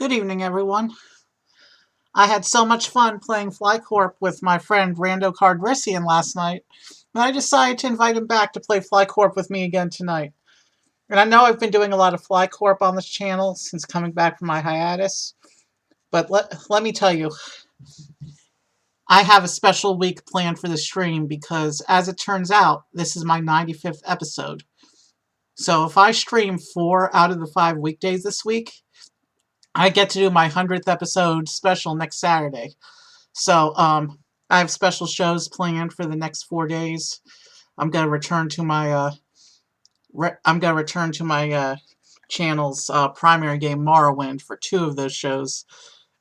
Good evening, everyone. I had so much fun playing FlyCorp with my friend Rando Cardrissian last night that I decided to invite him back to play FlyCorp with me again tonight. And I know I've been doing a lot of FlyCorp on this channel since coming back from my hiatus, but let me tell you, I have a special week planned for the stream because, as it turns out, this is my 95th episode. So if I stream 4 out of the 5 weekdays this week, I get to do my 100th episode special next Saturday. So, I have special shows planned for the next 4 days. I'm gonna return to my channel's primary game Morrowind for 2 of those shows,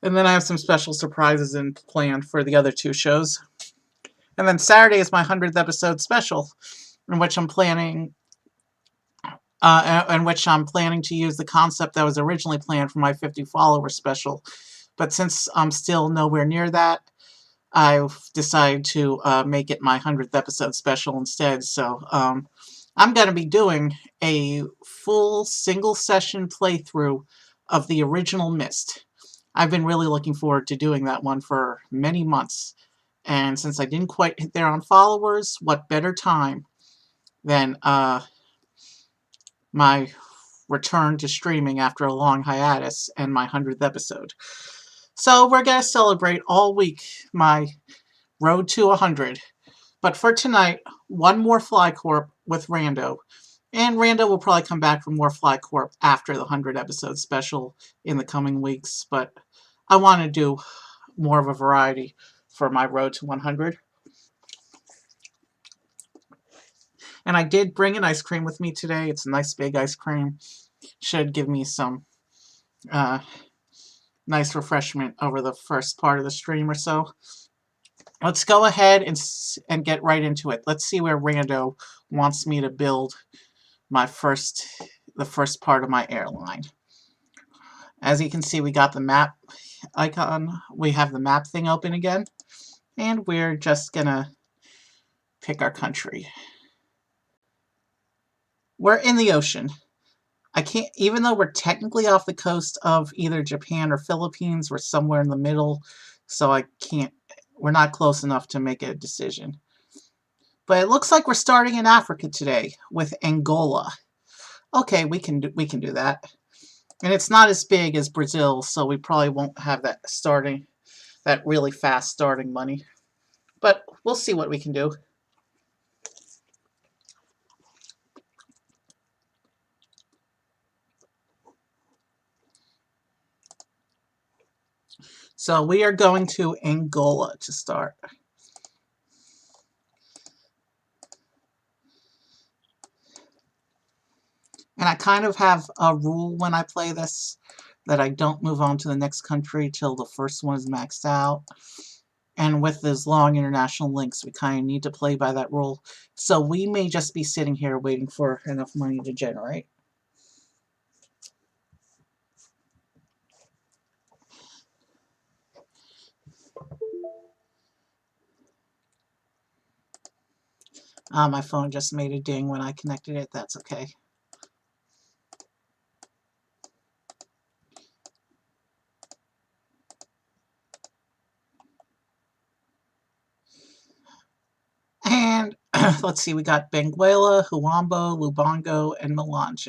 and then I have some special surprises planned for the other 2 shows. And then Saturday is my 100th episode special, in which I'm planning to use the concept that was originally planned for my 50 follower special. But since I'm still nowhere near that, I've decided to make it my 100th episode special instead. So I'm going to be doing a full single session playthrough of the original Myst. I've been really looking forward to doing that one for many months. And since I didn't quite hit there on followers, what better time than my return to streaming after a long hiatus and my 100th episode. So we're going to celebrate all week my road to 100. But for tonight, one more FlyCorp with Rando. And Rando will probably come back for more FlyCorp after the 100 episode special in the coming weeks. But I want to do more of a variety for my road to 100. And I did bring an ice cream with me today. It's a nice big ice cream. Should give me some nice refreshment over the first part of the stream or so. Let's go ahead and get right into it. Let's see where Rando wants me to build the first part of my airline. As you can see, we got the map icon. We have the map thing open again. And we're just gonna pick our country. We're in the ocean. I can't, even though we're technically off the coast of either Japan or Philippines, we're somewhere in the middle, so we're not close enough to make a decision. But it looks like we're starting in Africa today with Angola. Okay, we can do that. And it's not as big as Brazil, so we probably won't have that really fast starting money. But we'll see what we can do. So we are going to Angola to start. And I kind of have a rule when I play this that I don't move on to the next country till the first one is maxed out. And with those long international links, we kind of need to play by that rule. So we may just be sitting here waiting for enough money to generate. My phone just made a ding when I connected it. That's okay. And let's see, we got Benguela, Huambo, Lubango, and Melange.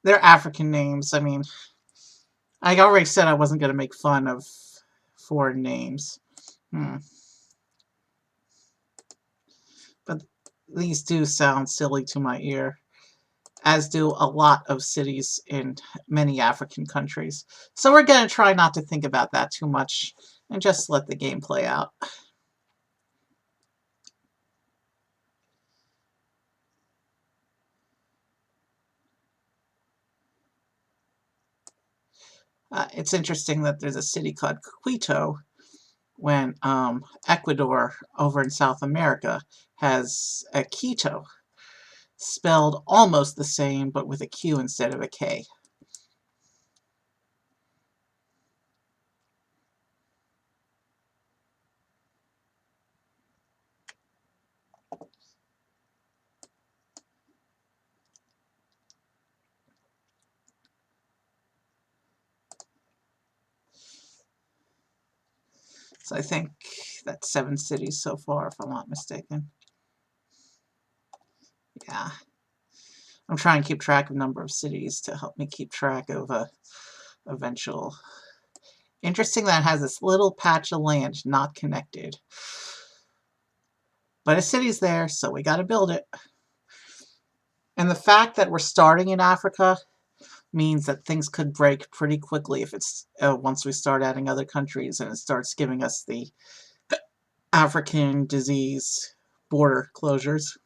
They're African names. I mean, I already said I wasn't going to make fun of foreign names. But these do sound silly to my ear, as do a lot of cities in many African countries. So we're going to try not to think about that too much and just let the game play out. It's interesting that there's a city called Quito when Ecuador over in South America has a Quito, spelled almost the same but with a Q instead of a K. So I think that's 7 cities so far, if I'm not mistaken. Yeah. I'm trying to keep track of number of cities to help me keep track of eventual. Interesting that it has this little patch of land not connected. But a city's there, so we got to build it. And the fact that we're starting in Africa means that things could break pretty quickly if it's once we start adding other countries and it starts giving us the African disease border closures.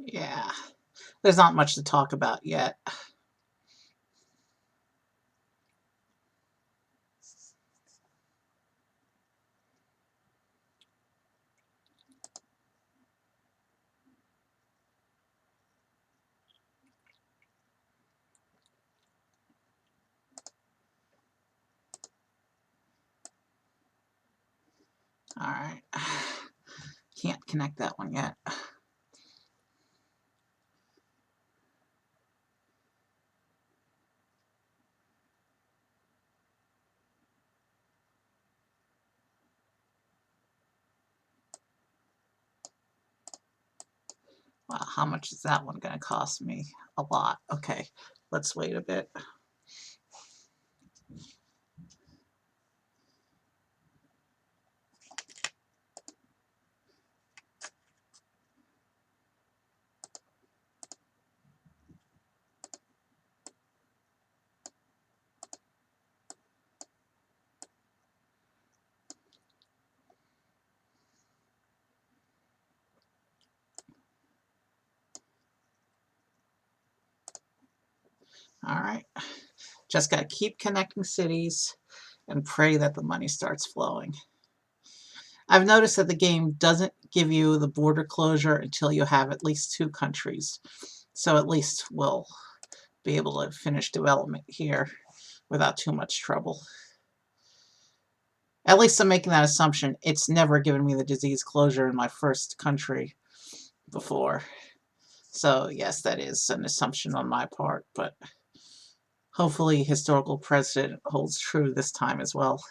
Yeah, there's not much to talk about yet. All right. Can't connect that one yet. Wow, how much is that one going to cost me? A lot. Okay, let's wait a bit. All right, just got to keep connecting cities and pray that the money starts flowing. I've noticed that the game doesn't give you the border closure until you have at least 2 countries. So at least we'll be able to finish development here without too much trouble. At least I'm making that assumption. It's never given me the disease closure in my first country before. So yes, that is an assumption on my part, but hopefully historical precedent holds true this time as well.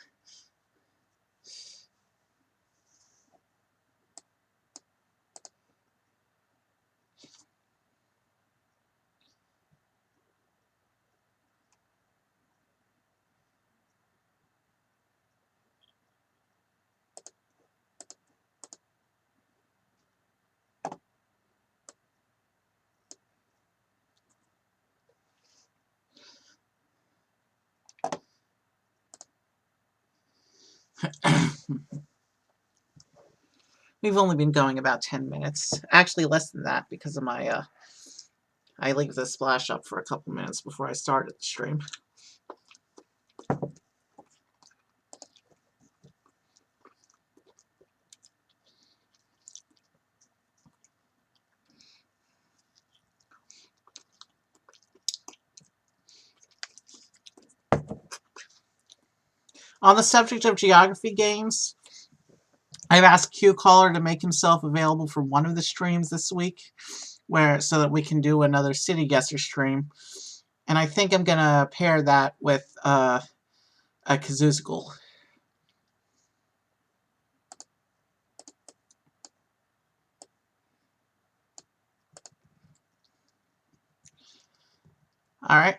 We've only been going about 10 minutes. Actually, less than that because of my, I leave the splash up for a couple minutes before I started the stream. On the subject of geography games, I've asked QCaller to make himself available for one of the streams this week, so that we can do another City Guesser stream. And I think I'm gonna pair that with a Kazoozical. All right,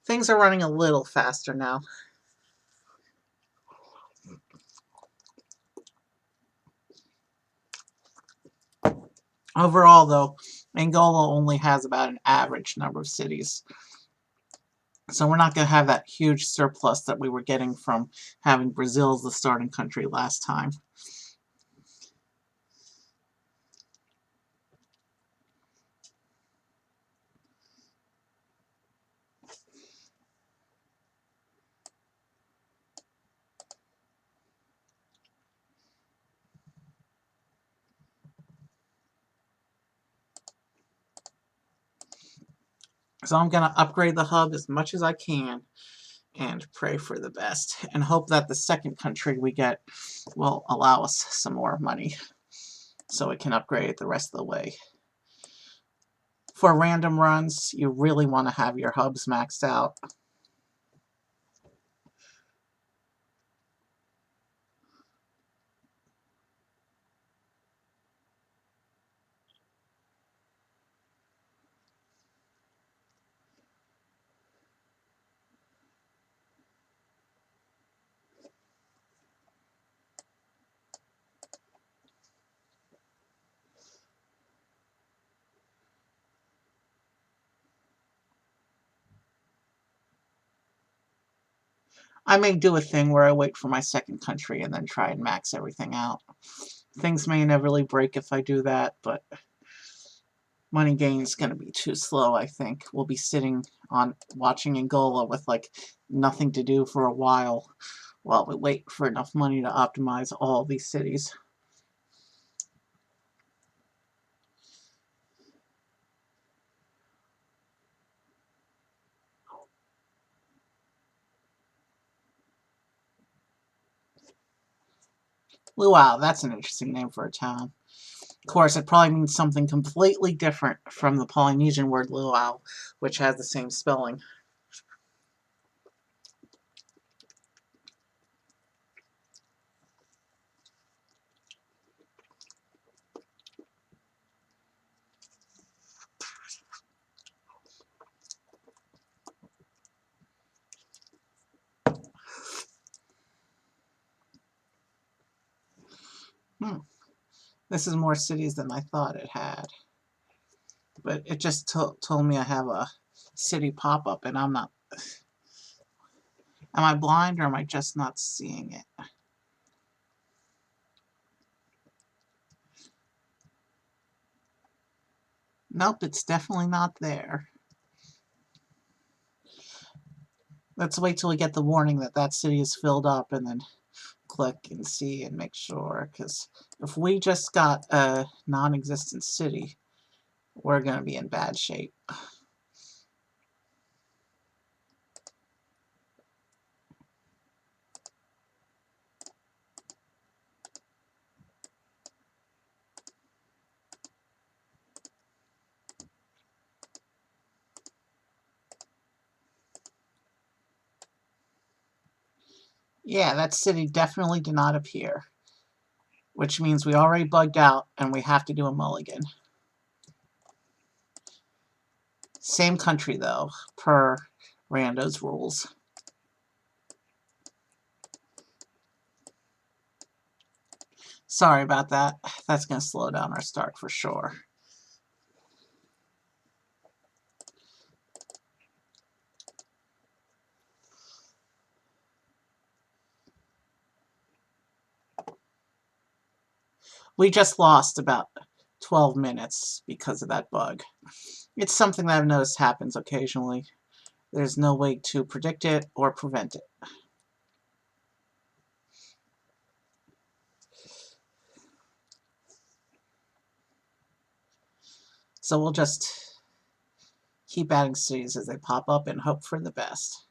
things are running a little faster now. Overall, though, Angola only has about an average number of cities. So we're not going to have that huge surplus that we were getting from having Brazil as the starting country last time. So I'm going to upgrade the hub as much as I can and pray for the best and hope that the second country we get will allow us some more money so we can upgrade the rest of the way. For random runs, you really want to have your hubs maxed out. I may do a thing where I wait for my second country and then try and max everything out. Things may inevitably break if I do that, but money gain is going to be too slow, I think. We'll be sitting on watching Angola with like nothing to do for a while we wait for enough money to optimize all these cities. Luau, that's an interesting name for a town. Of course, it probably means something completely different from the Polynesian word luau, which has the same spelling. This is more cities than I thought it had. But it just told me I have a city pop-up, and I'm not... Am I blind, or am I just not seeing it? Nope, it's definitely not there. Let's wait till we get the warning that that city is filled up, and then click and see and make sure, because if we just got a non-existent city, we're going to be in bad shape. Yeah, that city definitely did not appear, which means we already bugged out and we have to do a mulligan. Same country, though, per Rando's rules. Sorry about that. That's going to slow down our start for sure. We just lost about 12 minutes because of that bug. It's something that I've noticed happens occasionally. There's no way to predict it or prevent it. So we'll just keep adding cities as they pop up and hope for the best.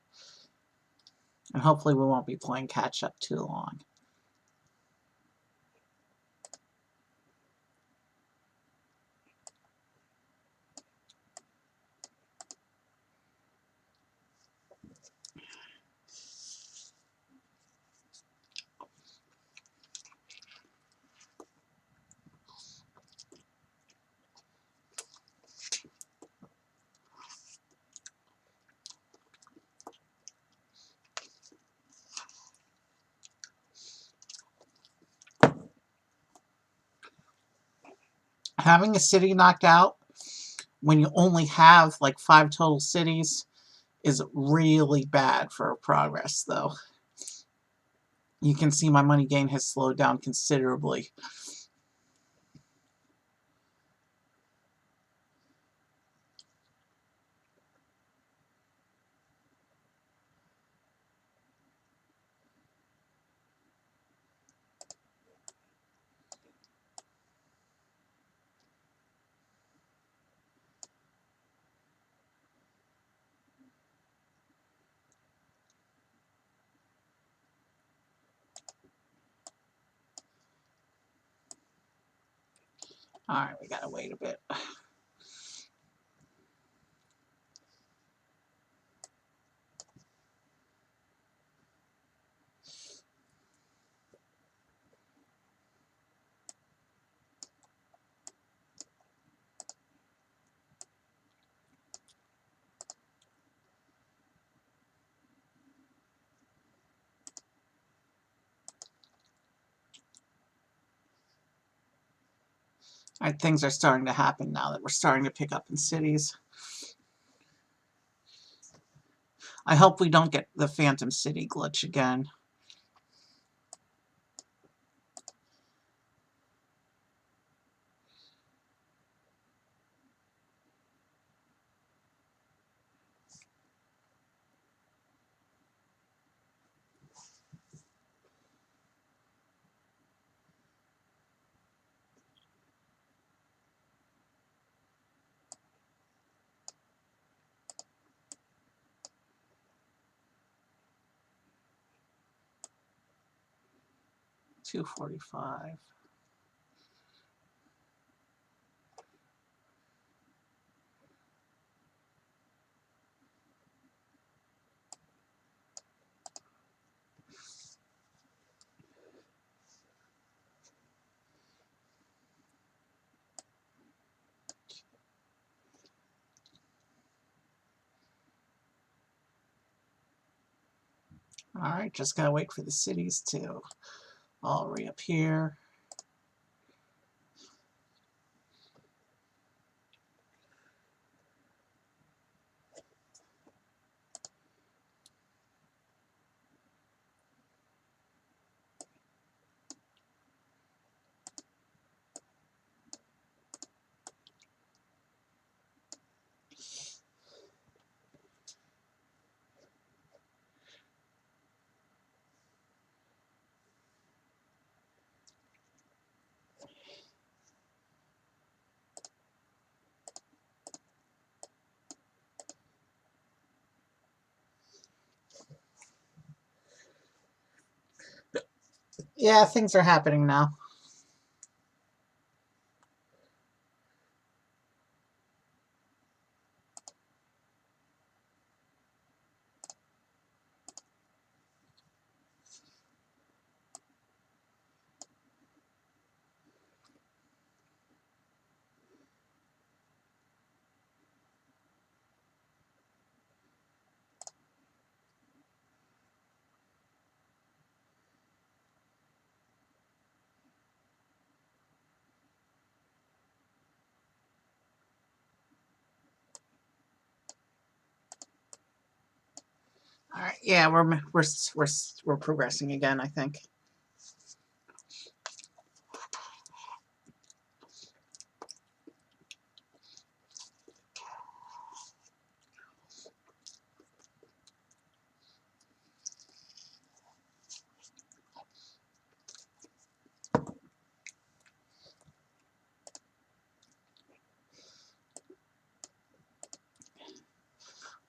And hopefully we won't be playing catch up too long. Having a city knocked out when you only have like 5 total cities is really bad for progress, though. You can see my money gain has slowed down considerably. Alright, we gotta wait a bit. Alright, things are starting to happen now that we're starting to pick up in cities. I hope we don't get the Phantom City glitch again. $2.45. Alright, just gotta wait for the cities to all reappear. Yeah, things are happening now. All right, yeah, we're progressing again, I think.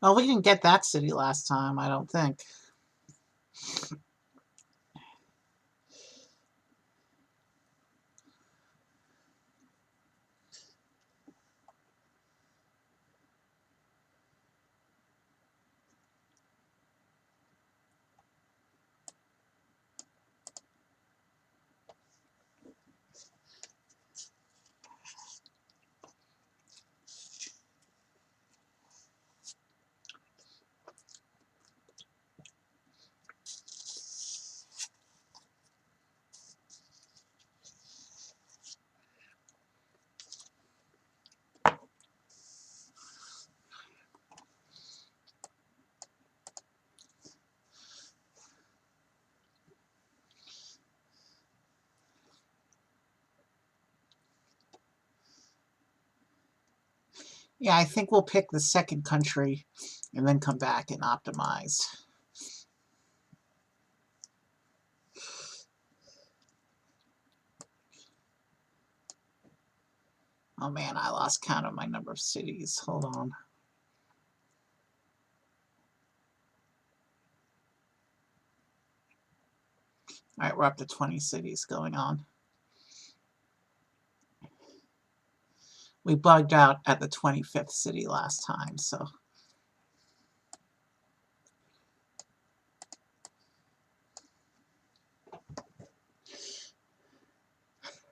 Well, we didn't get that city last time, I don't think. Yeah, I think we'll pick the second country and then come back and optimize. Oh man, I lost count of my number of cities. Hold on. All right, we're up to 20 cities going on. We bugged out at the 25th city last time, so.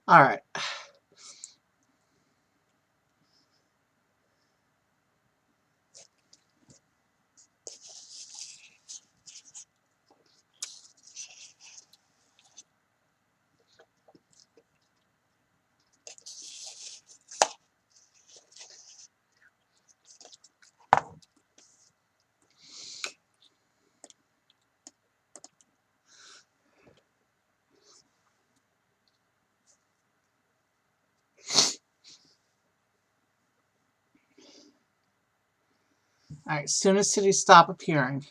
All right. All right, as soon as cities stop appearing,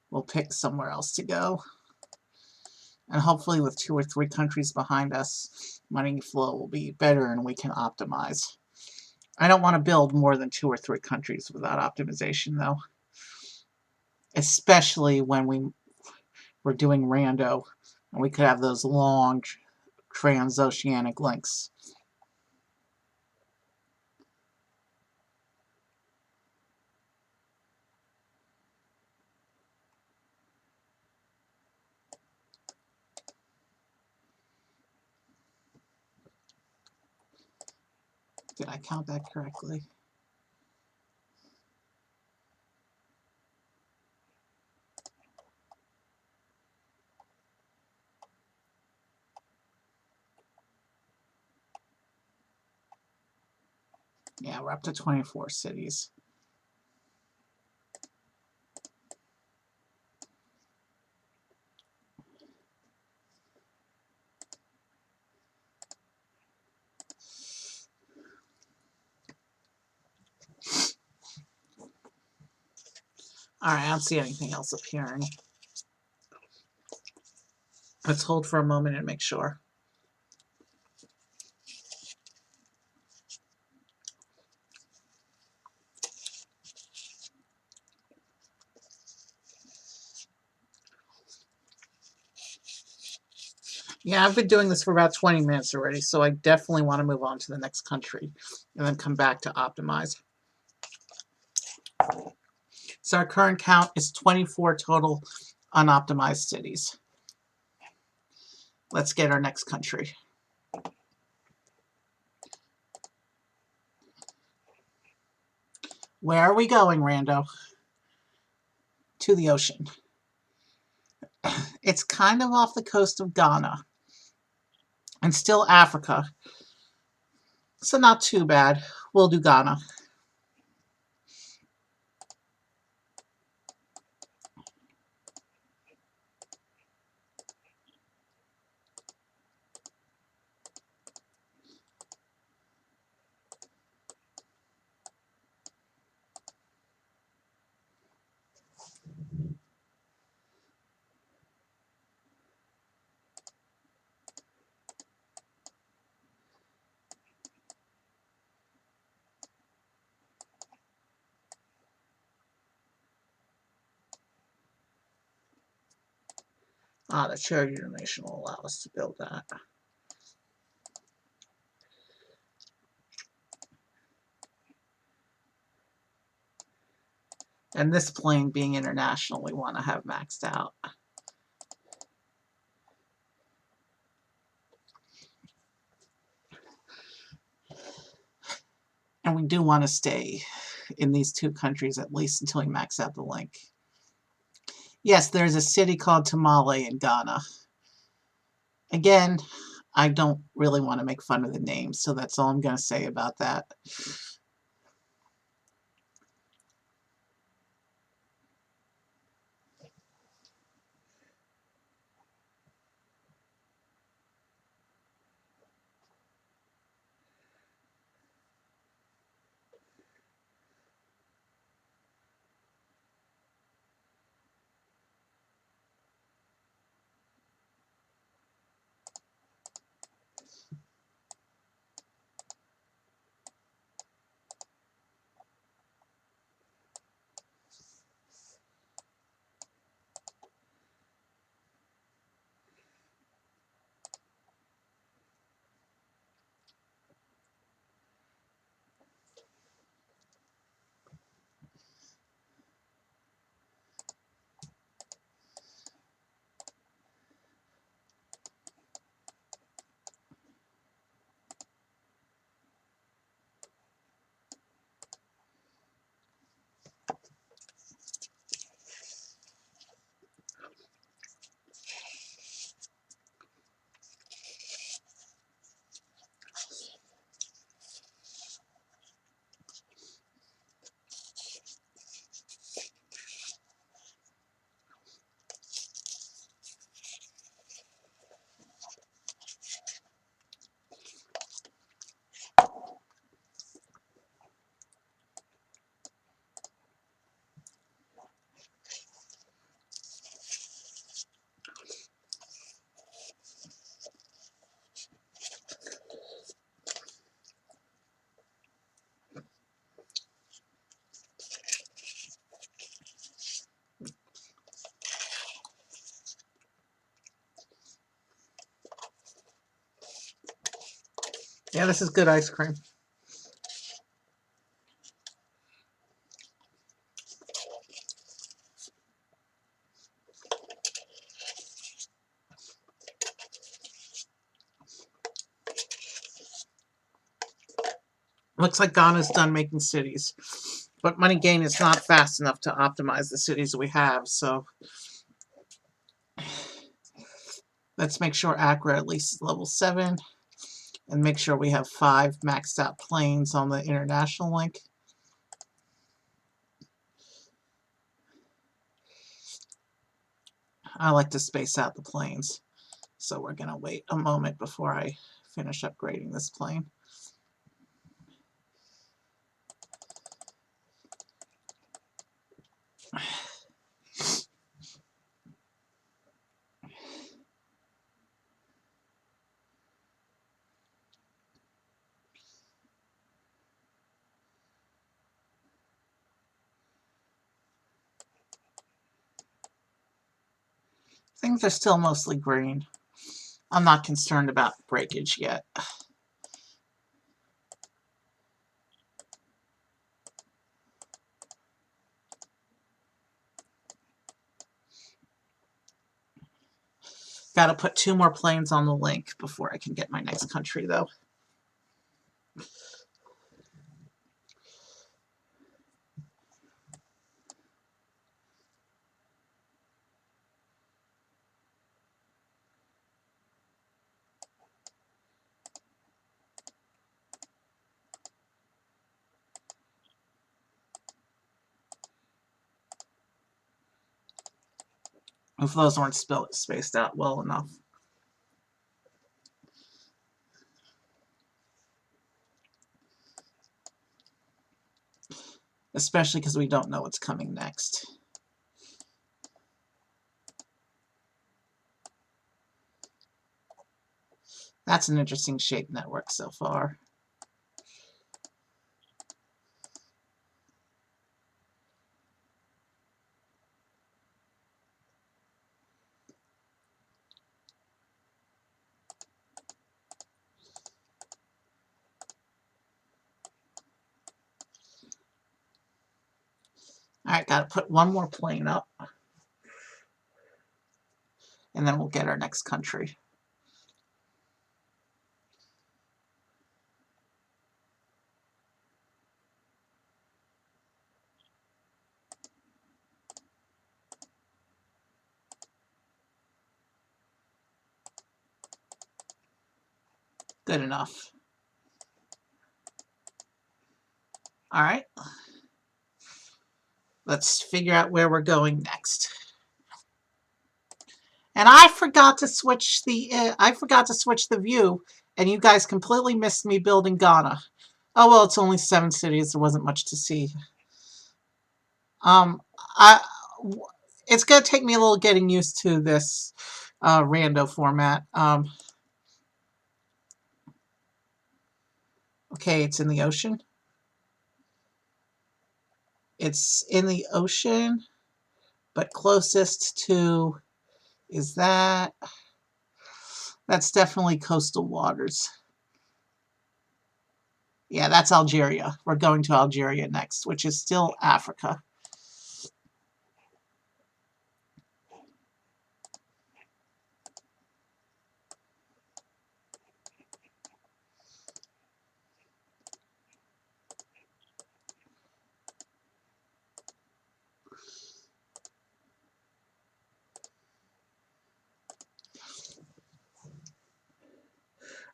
we'll pick somewhere else to go. And hopefully with 2 or 3 countries behind us, money flow will be better and we can optimize. I don't want to build more than 2 or 3 countries without optimization, though. Especially when we're doing Rando, and we could have those long transoceanic links. Did I count that correctly? Yeah, we're up to 24 cities. All right, I don't see anything else appearing. Let's hold for a moment and make sure. Yeah, I've been doing this for about 20 minutes already, so I definitely want to move on to the next country and then come back to optimize. So our current count is 24 total unoptimized cities. Let's get our next country. Where are we going, Rando? To the ocean. It's kind of off the coast of Ghana and still Africa, so not too bad. We'll do Ghana. The charity donation will allow us to build that. And this plane being international, we want to have maxed out. And we do want to stay in these 2 countries at least until we max out the link. Yes, there's a city called Tamale in Ghana. Again, I don't really want to make fun of the name, so that's all I'm going to say about that. Yeah, this is good ice cream. Looks like Ghana's done making cities. But Money Gain is not fast enough to optimize the cities we have, so let's make sure Accra at least is level 7, and make sure we have 5 maxed out planes on the international link. I like to space out the planes, so we're going to wait a moment before I finish upgrading this plane. Things are still mostly green. I'm not concerned about breakage yet. Got to put 2 more planes on the link before I can get my next country, though. If those weren't spaced out well enough. Especially because we don't know what's coming next. That's an interesting shaped network so far. Alright, got to put 1 more plane up. And then we'll get our next country. Good enough. Alright. Let's figure out where we're going next. And I forgot to switch the view, and you guys completely missed me building Ghana. Oh well, it's only 7 cities. There wasn't much to see. It's gonna take me a little getting used to this rando format. Okay, it's in the ocean. It's in the ocean, but closest to is that. That's definitely coastal waters. Yeah, that's Algeria. We're going to Algeria next, which is still Africa.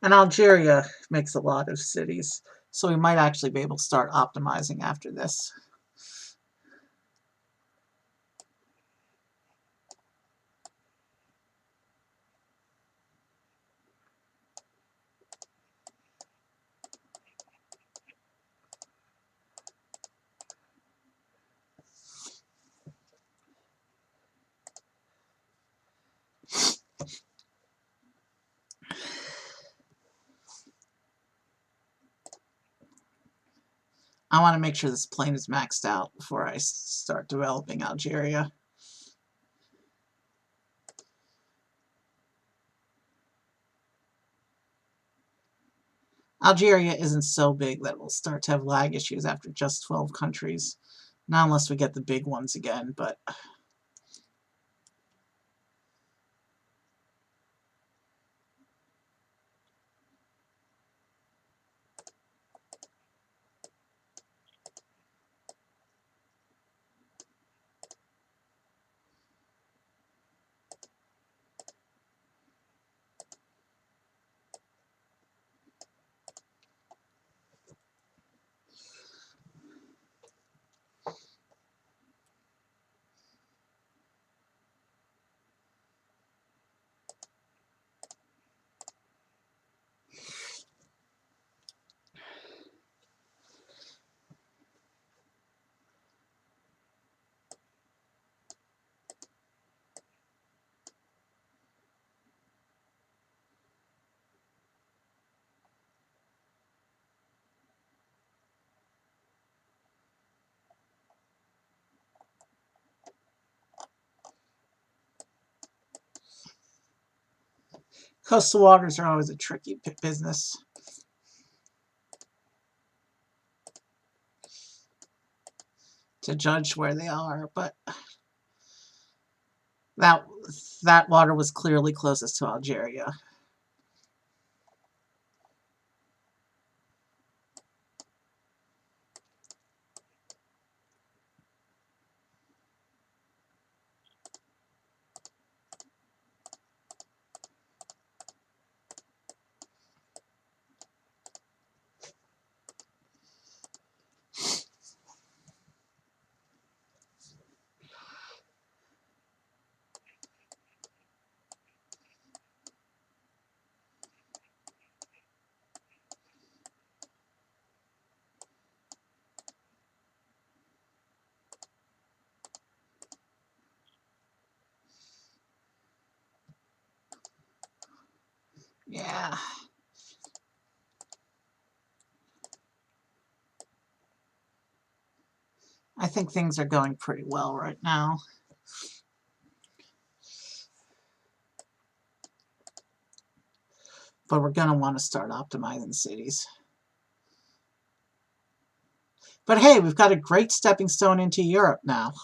And Algeria makes a lot of cities, so we might actually be able to start optimizing after this. I want to make sure this plane is maxed out before I start developing Algeria. Algeria isn't so big that we'll start to have lag issues after just 12 countries. Not unless we get the big ones again, but... Coastal waters are always a tricky business to judge where they are, but that water was clearly closest to Algeria. Yeah. I think things are going pretty well right now. But we're going to want to start optimizing cities. But hey, we've got a great stepping stone into Europe now.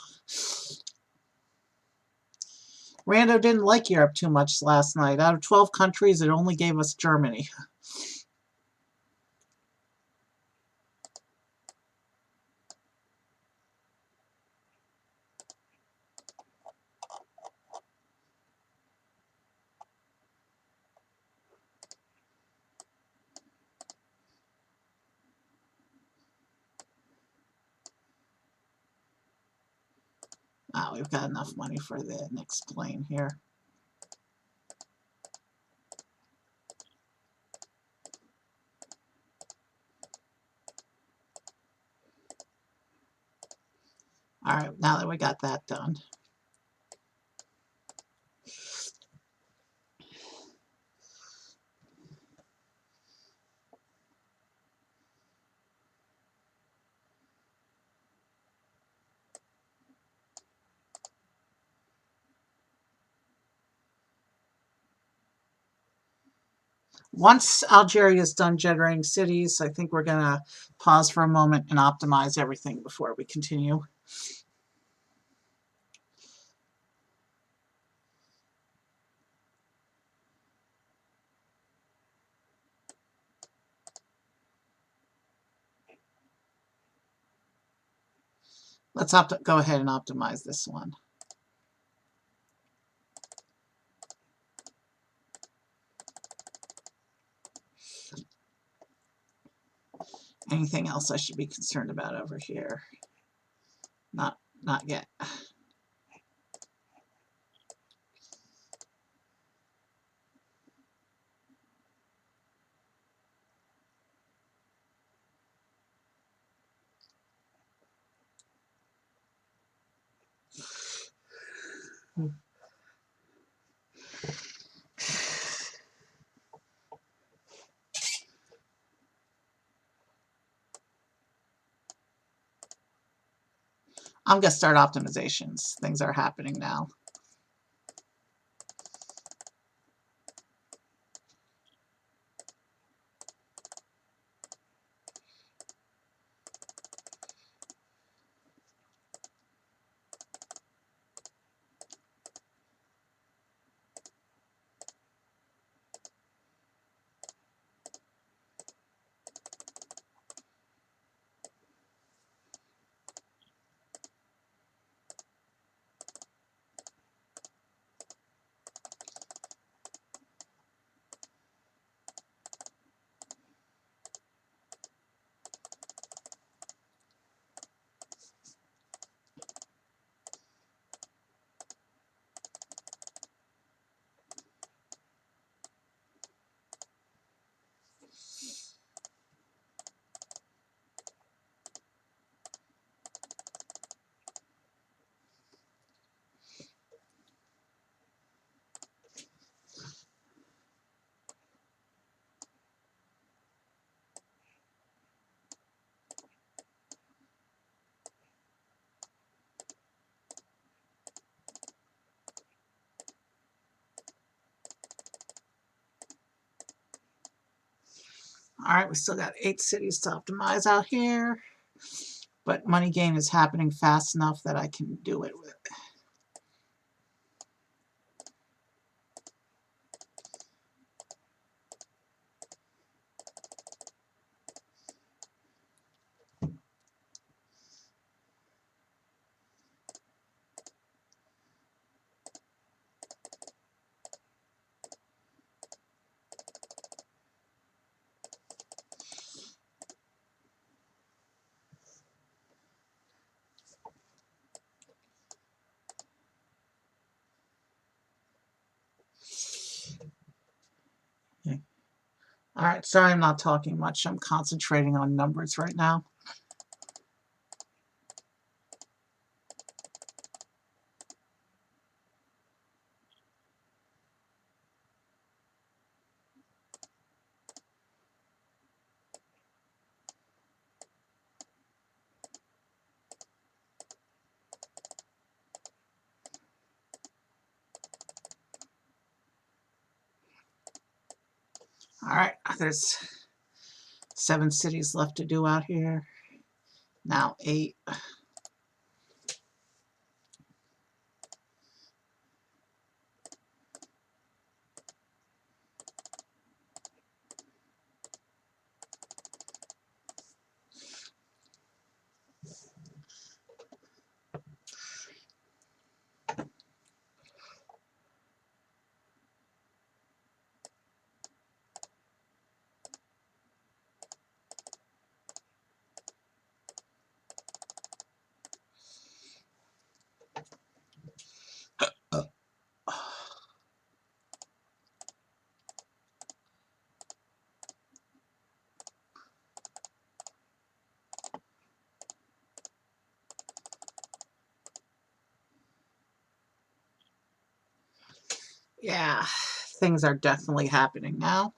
Rando didn't like Europe too much last night. Out of 12 countries, it only gave us Germany. We've got enough money for the next plane here. All right, now that we got that done. Once Algeria is done generating cities, I think we're going to pause for a moment and optimize everything before we continue. Let's go ahead and optimize this one. Anything else I should be concerned about over here? Not yet. I'm going to start optimizations. Things are happening now. Alright, we still got 8 cities to optimize out here. But money gain is happening fast enough that I can do it with. Alright, sorry I'm not talking much. I'm concentrating on numbers right now. Alright, there's 7 cities left to do out here. Now 8. Yeah, things are definitely happening now.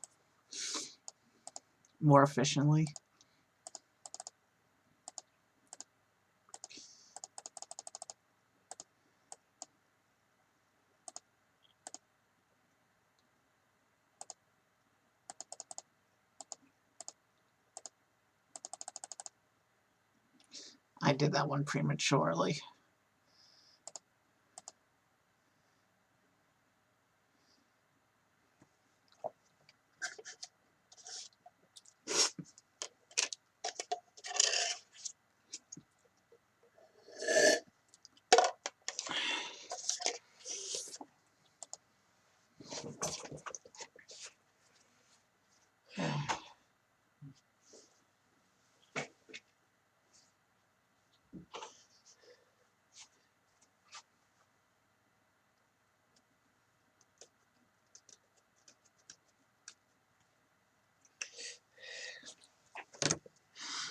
More efficiently. I did that one prematurely.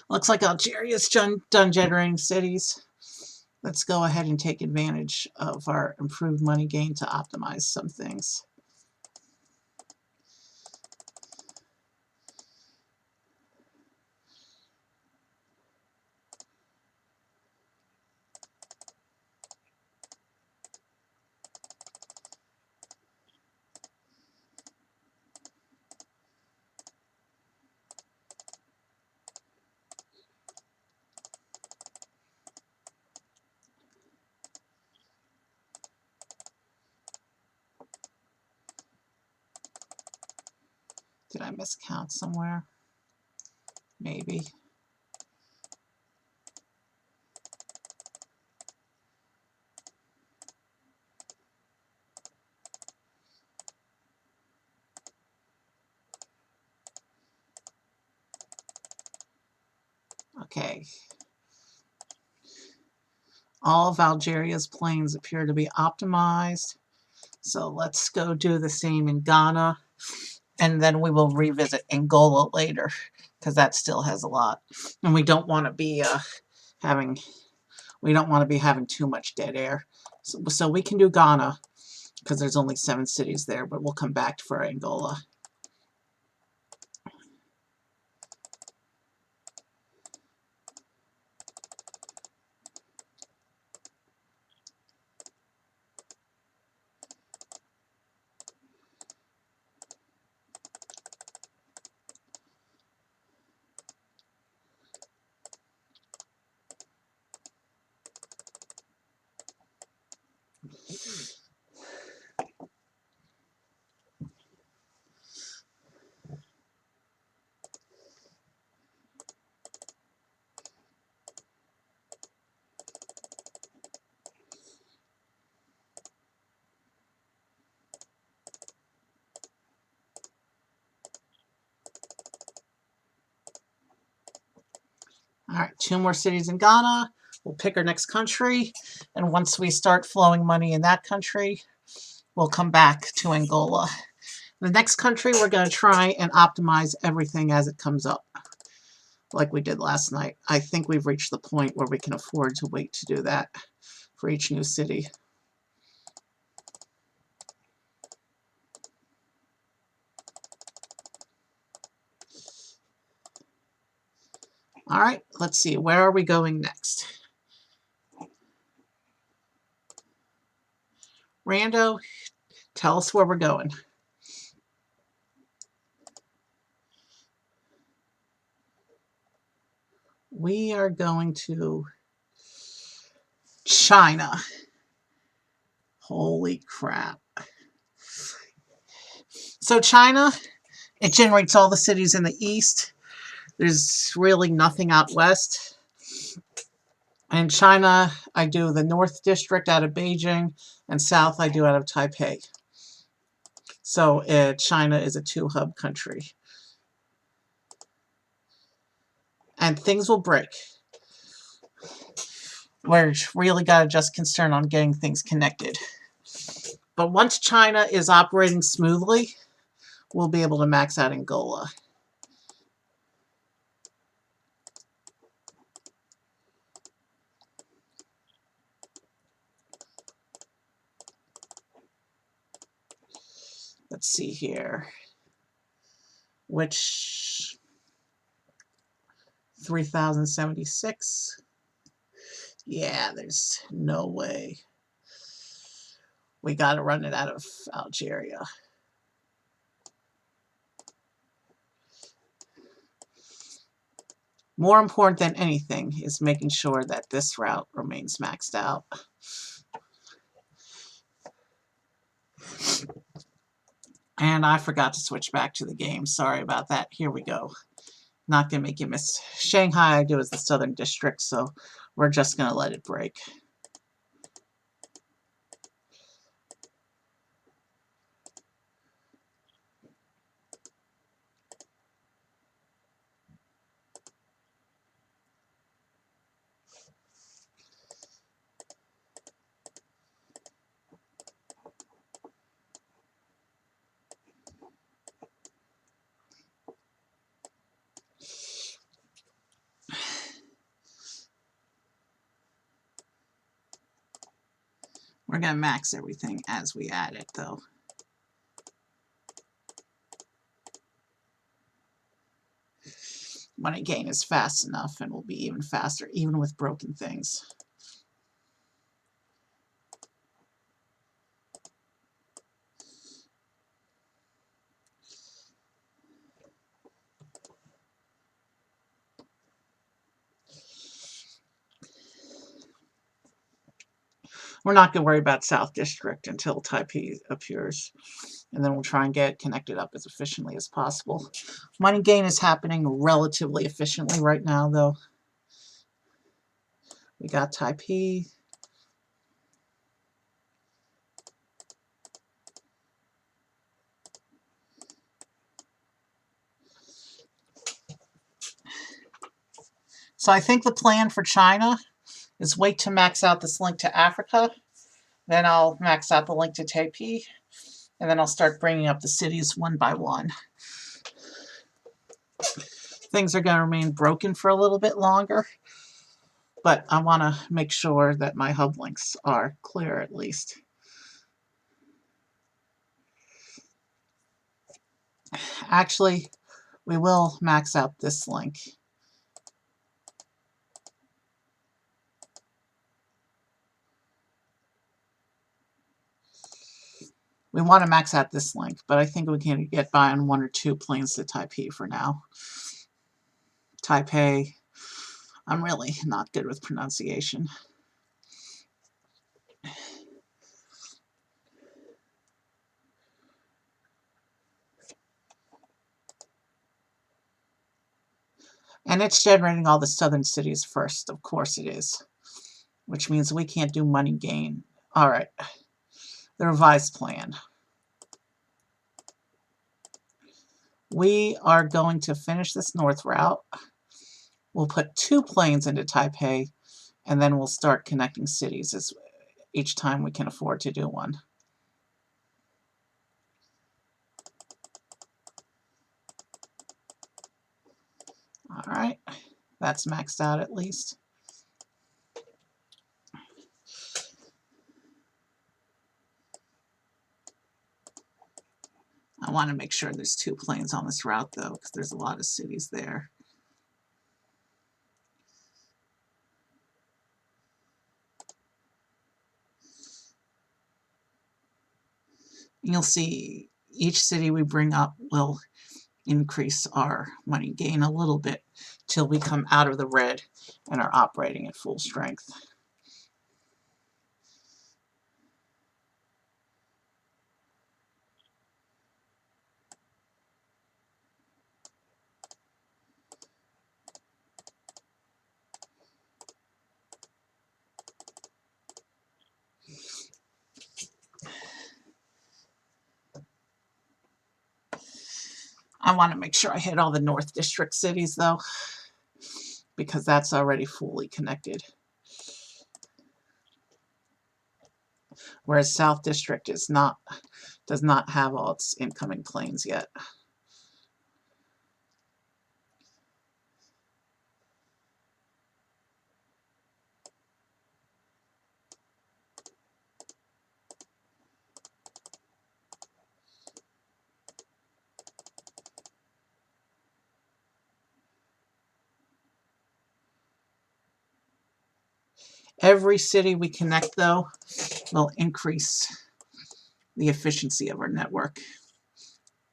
Looks like Algeria's done generating cities. Let's go ahead and take advantage of our improved money gain to optimize some things. Did I miscount somewhere? Maybe. Okay. All of Algeria's planes appear to be optimized. So let's go do the same in Ghana. And then we will revisit Angola later, because that still has a lot. And we don't want to be having too much dead air. So we can do Ghana, because there's only 7 cities there, but we'll come back for Angola. All right, 2 more cities in Ghana. We'll pick our next country, and once we start flowing money in that country, we'll come back to Angola. The next country, we're going to try and optimize everything as it comes up, like we did last night. I think we've reached the point where we can afford to wait to do that for each new city. All right, let's see. Where are we going next? Rando, tell us where we're going. We are going to China. Holy crap. So China, it generates all the cities in the east. There's really nothing out west. In China, I do the North District out of Beijing, and South I do out of Taipei. So China is a 2-hub country. And things will break. We're really got to just concern on getting things connected. But once China is operating smoothly, we'll be able to max out Angola. Let's see here. Which 3076? Yeah, there's no way. We got to run it out of Algeria. More important than anything is making sure that this route remains maxed out. And I forgot to switch back to the game. Sorry about that. Here we go. Not going to make you miss. Shanghai I do as the Southern District, so we're just going to let it break. We're going to max everything as we add it, though. Money gain is fast enough and will be even faster, even with broken things. We're not going to worry about South District until Taipei appears. And then we'll try and get it connected up as efficiently as possible. Money gain is happening relatively efficiently right now, though. We got Taipei. So I think the plan for China is wait to max out this link to Africa. Then I'll max out the link to Taipei. And then I'll start bringing up the cities one by one. Things are going to remain broken for a little bit longer. But I want to make sure that my hub links are clear at least. Actually, we will max out this link. We want to max out this link, but I think we can get by on 1 or 2 planes to Taipei for now. Taipei. I'm really not good with pronunciation. And it's generating all the southern cities first. Of course it is. Which means we can't do money gain. All right. The revised plan. We are going to finish this north route. We'll put 2 planes into Taipei, and then we'll start connecting cities each time we can afford to do one. All right. That's maxed out at least. I want to make sure there's 2 planes on this route, though, because there's a lot of cities there. You'll see each city we bring up will increase our money gain a little bit till we come out of the red and are operating at full strength. I want to make sure I hit all the North District cities, though, because that's already fully connected. Whereas South District does not have all its incoming planes yet. Every city we connect, though, will increase the efficiency of our network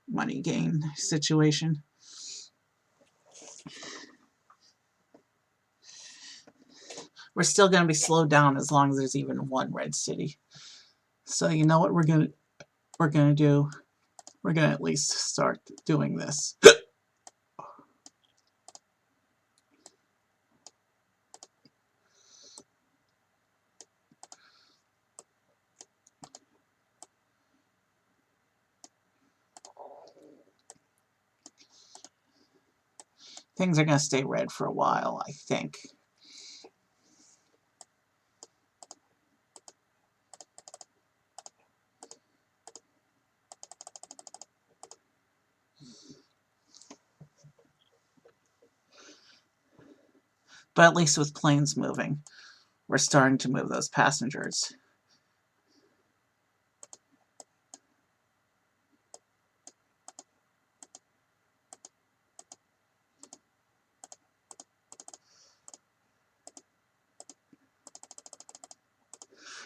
money gain situation. We're still going to be slowed down as long as there's even one red city. So you know what we're going to do? We're going to at least start doing this. Things are going to stay red for a while, I think. But at least with planes moving, we're starting to move those passengers.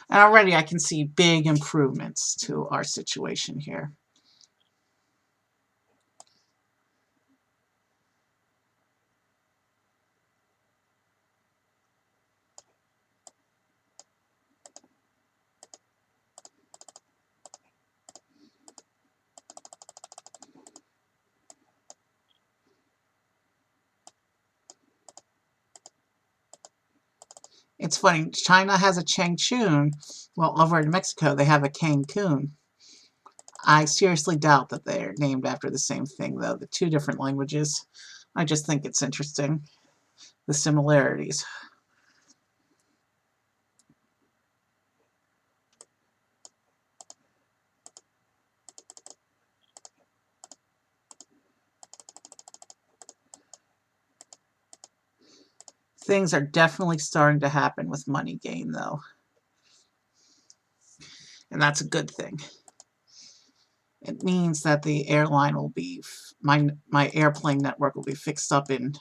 And already I can see big improvements to our situation here. It's funny, China has a Changchun, well, over in Mexico they have a Cancun. I seriously doubt that they're named after the same thing, though. The 2 different languages. I just think it's interesting, the similarities. Things are definitely starting to happen with money gain, though. And that's a good thing. It means that the airline will be, my airplane network will be fixed up in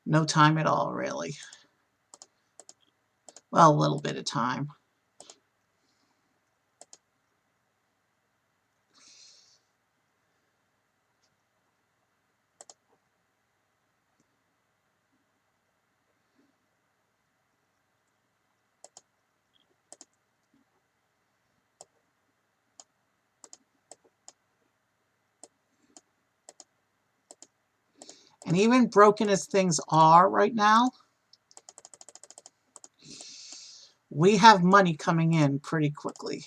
no time at all, really. Well, a little bit of time. And And even broken as things are right now, we have money coming in pretty quickly.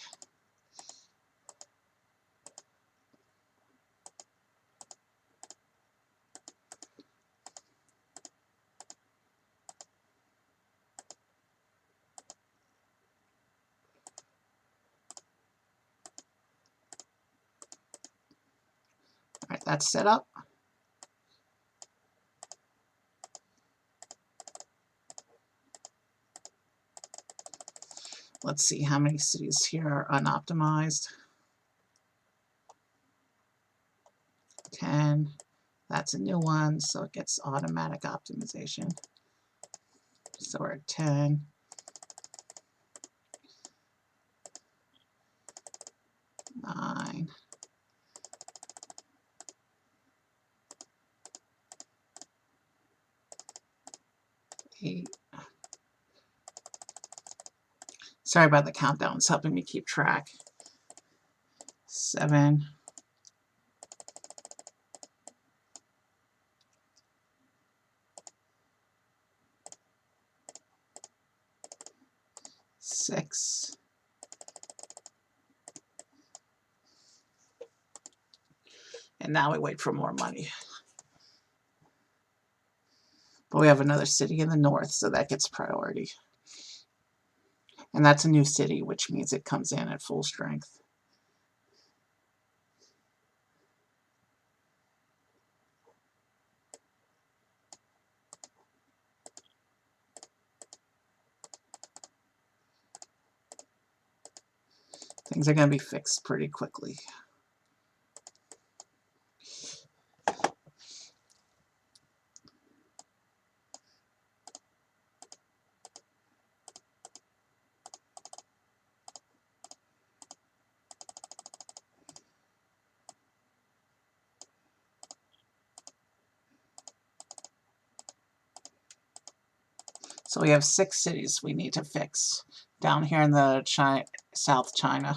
All right, that's set up. Let's see how many cities here are unoptimized. 10. That's a new one, so it gets automatic optimization. So we're at 10. 9. 8. Sorry about the countdown. It's helping me keep track. 7. 6. And now we wait for more money. But we have another city in the north, so that gets priority. And that's a new city, which means it comes in at full strength. Things are going to be fixed pretty quickly. So we have 6 cities we need to fix down here in the South China.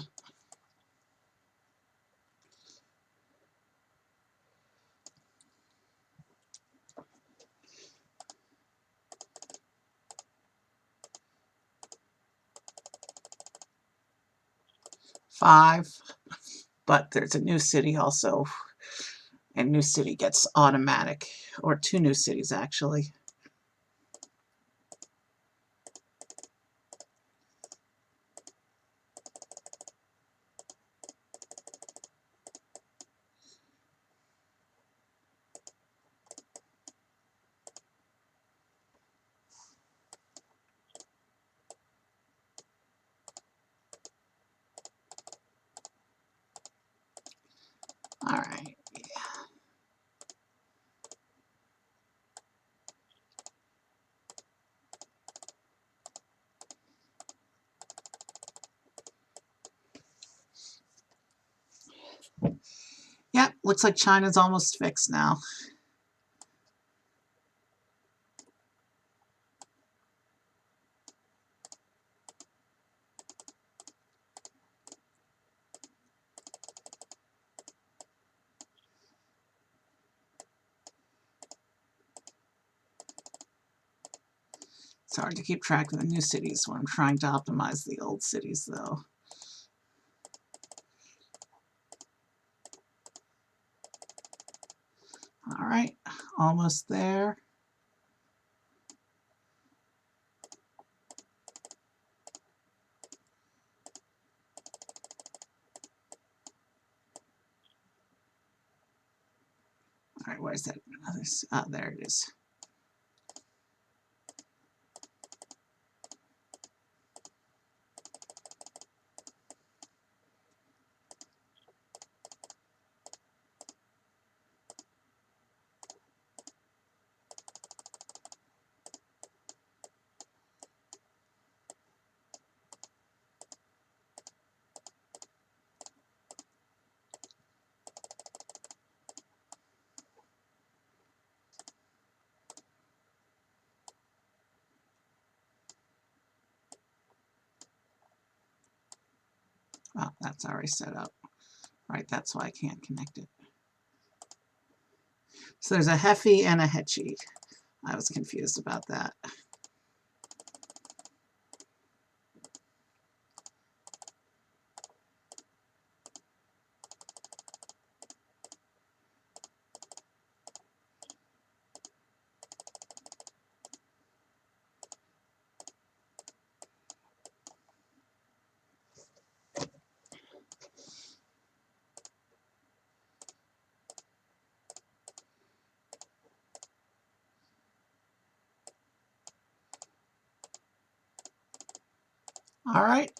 Five, but there's a new city also, and new city gets automatic, or 2 new cities actually. All right. Yeah, looks like China's almost fixed now. It's hard to keep track of the new cities when I'm trying to optimize the old cities, though. All right, almost there. All right, where's that? Oh, there it is. Oh, that's already set up. Right, that's why I can't connect it. So there's a Heffy and a Hetchy. I was confused about that. All right.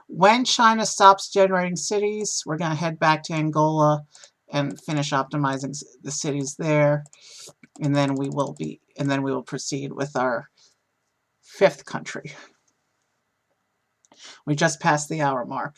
When China stops generating cities, we're going to head back to Angola and finish optimizing the cities there, and then we will proceed with our 5th country. We just passed the hour mark.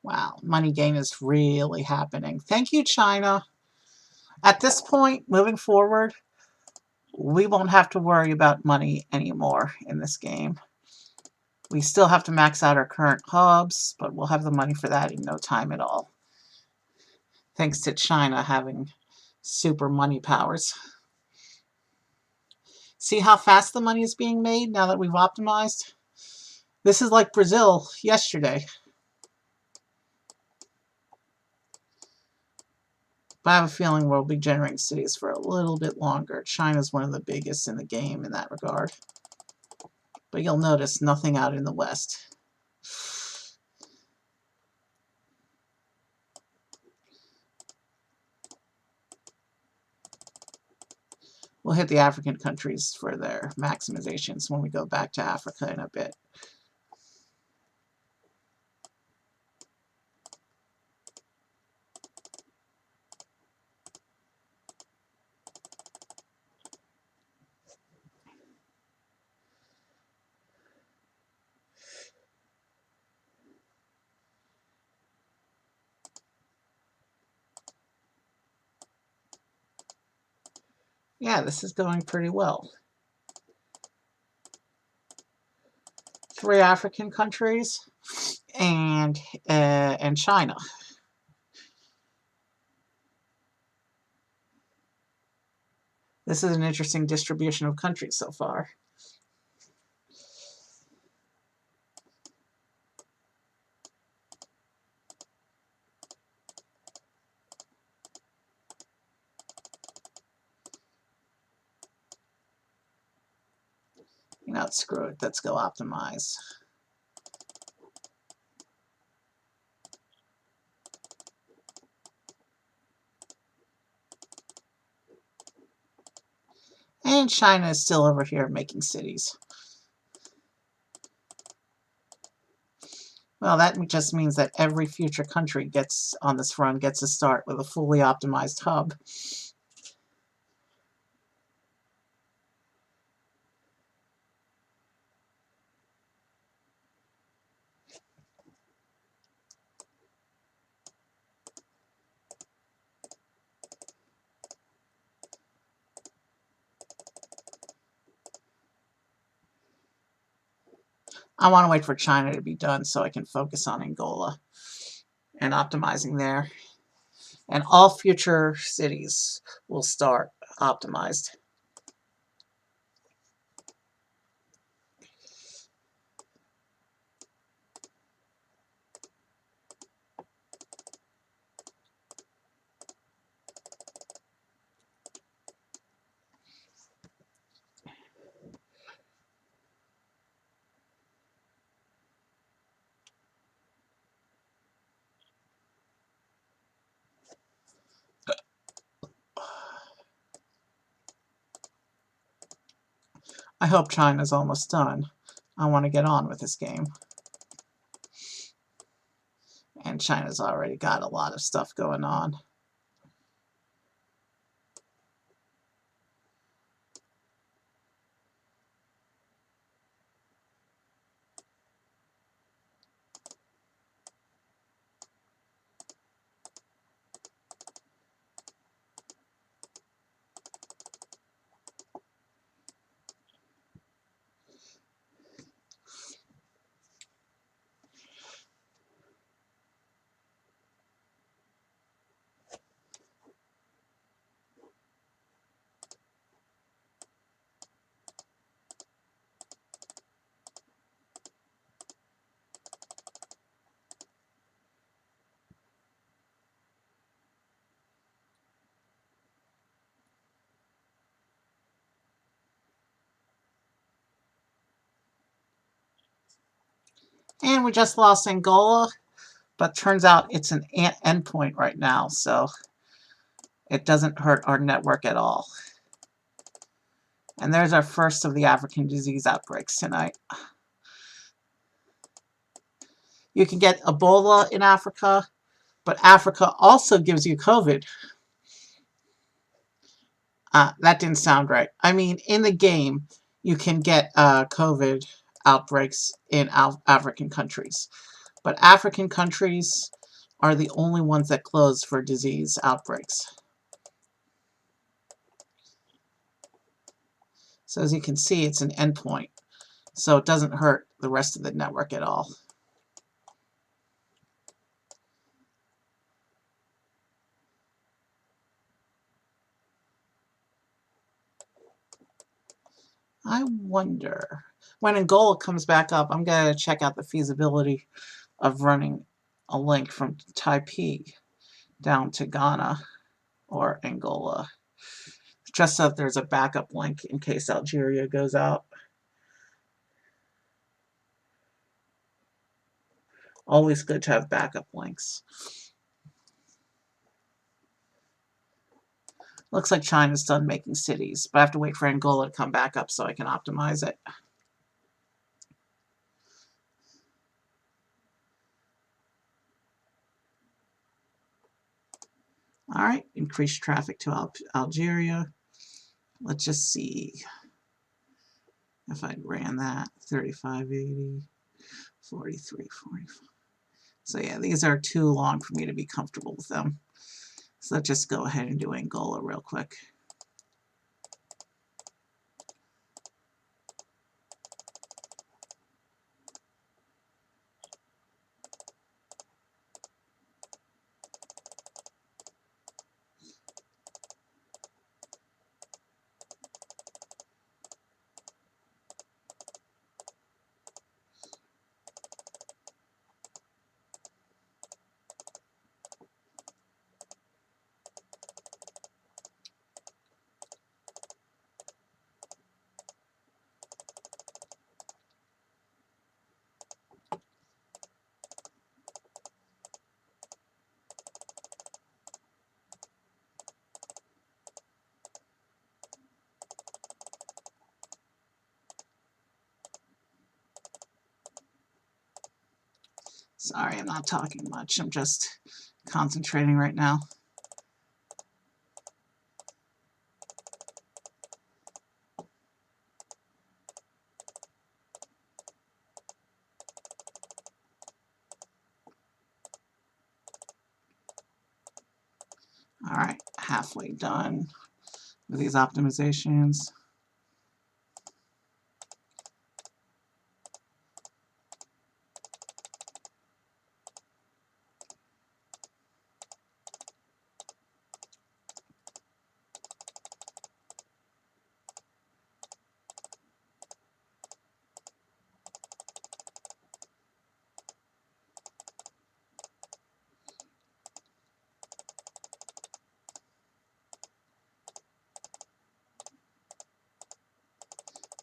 Wow, money gain is really happening. Thank you, China. At this point, moving forward, we won't have to worry about money anymore in this game. We still have to max out our current hubs, but we'll have the money for that in no time at all. Thanks to China having super money powers. See how fast the money is being made now that we've optimized? This is like Brazil yesterday. But I have a feeling we'll be generating cities for a little bit longer. China's one of the biggest in the game in that regard. But you'll notice nothing out in the west. We'll hit the African countries for their maximizations when we go back to Africa in a bit. Yeah, this is going pretty well. 3 African countries and China. This is an interesting distribution of countries so far. You know, screw it. Let's go optimize. And China is still over here making cities. Well, that just means that every future country gets on this run gets a start with a fully optimized hub. I want to wait for China to be done so I can focus on Angola and optimizing there. And all future cities will start optimized. I hope China's almost done. I want to get on with this game. And China's already got a lot of stuff going on. And we just lost Angola, but turns out it's an endpoint right now, so it doesn't hurt our network at all. And there's our first of the African disease outbreaks tonight. You can get Ebola in Africa, but Africa also gives you COVID. That didn't sound right. I mean, in the game, you can get COVID outbreaks in African countries. But African countries are the only ones that close for disease outbreaks. So as you can see, it's an endpoint. So it doesn't hurt the rest of the network at all. I wonder, when Angola comes back up, I'm going to check out the feasibility of running a link from Taipei down to Ghana or Angola, just so that there's a backup link in case Algeria goes out. Always good to have backup links. Looks like China's done making cities, but I have to wait for Angola to come back up so I can optimize it. All right, increase traffic to Algeria. Let's just see if I ran that. 3580, 4345. So yeah, these are too long for me to be comfortable with them. So let's just go ahead and do Angola real quick. Sorry, I'm not talking much. I'm just concentrating right now. All right, halfway done with these optimizations.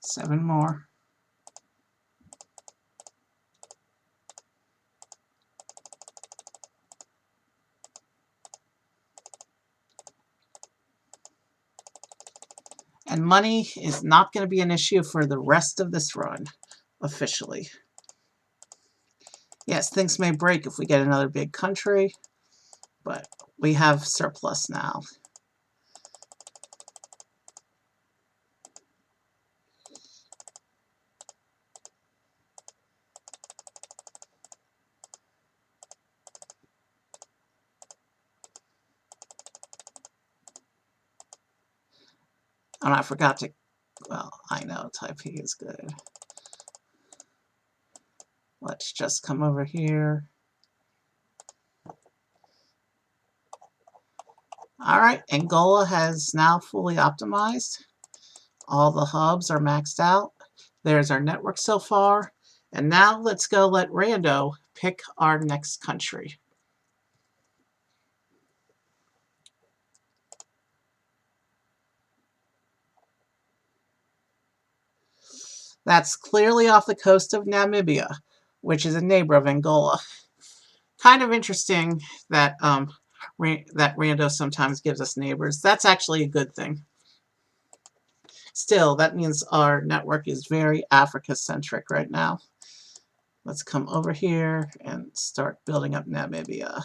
Seven more. And money is not going to be an issue for the rest of this run, officially. Yes, things may break if we get another big country, but we have surplus now. And I forgot to, well, I know Taipei is good. Let's just come over here. All right, Angola has now fully optimized. All the hubs are maxed out. There's our network so far. And now let's go let Rando pick our next country. That's clearly off the coast of Namibia. which is a neighbor of Angola. Kind of interesting that that Rando sometimes gives us neighbors. That's actually a good thing. Still, that means our network is very Africa-centric right now. Let's come over here and start building up Namibia.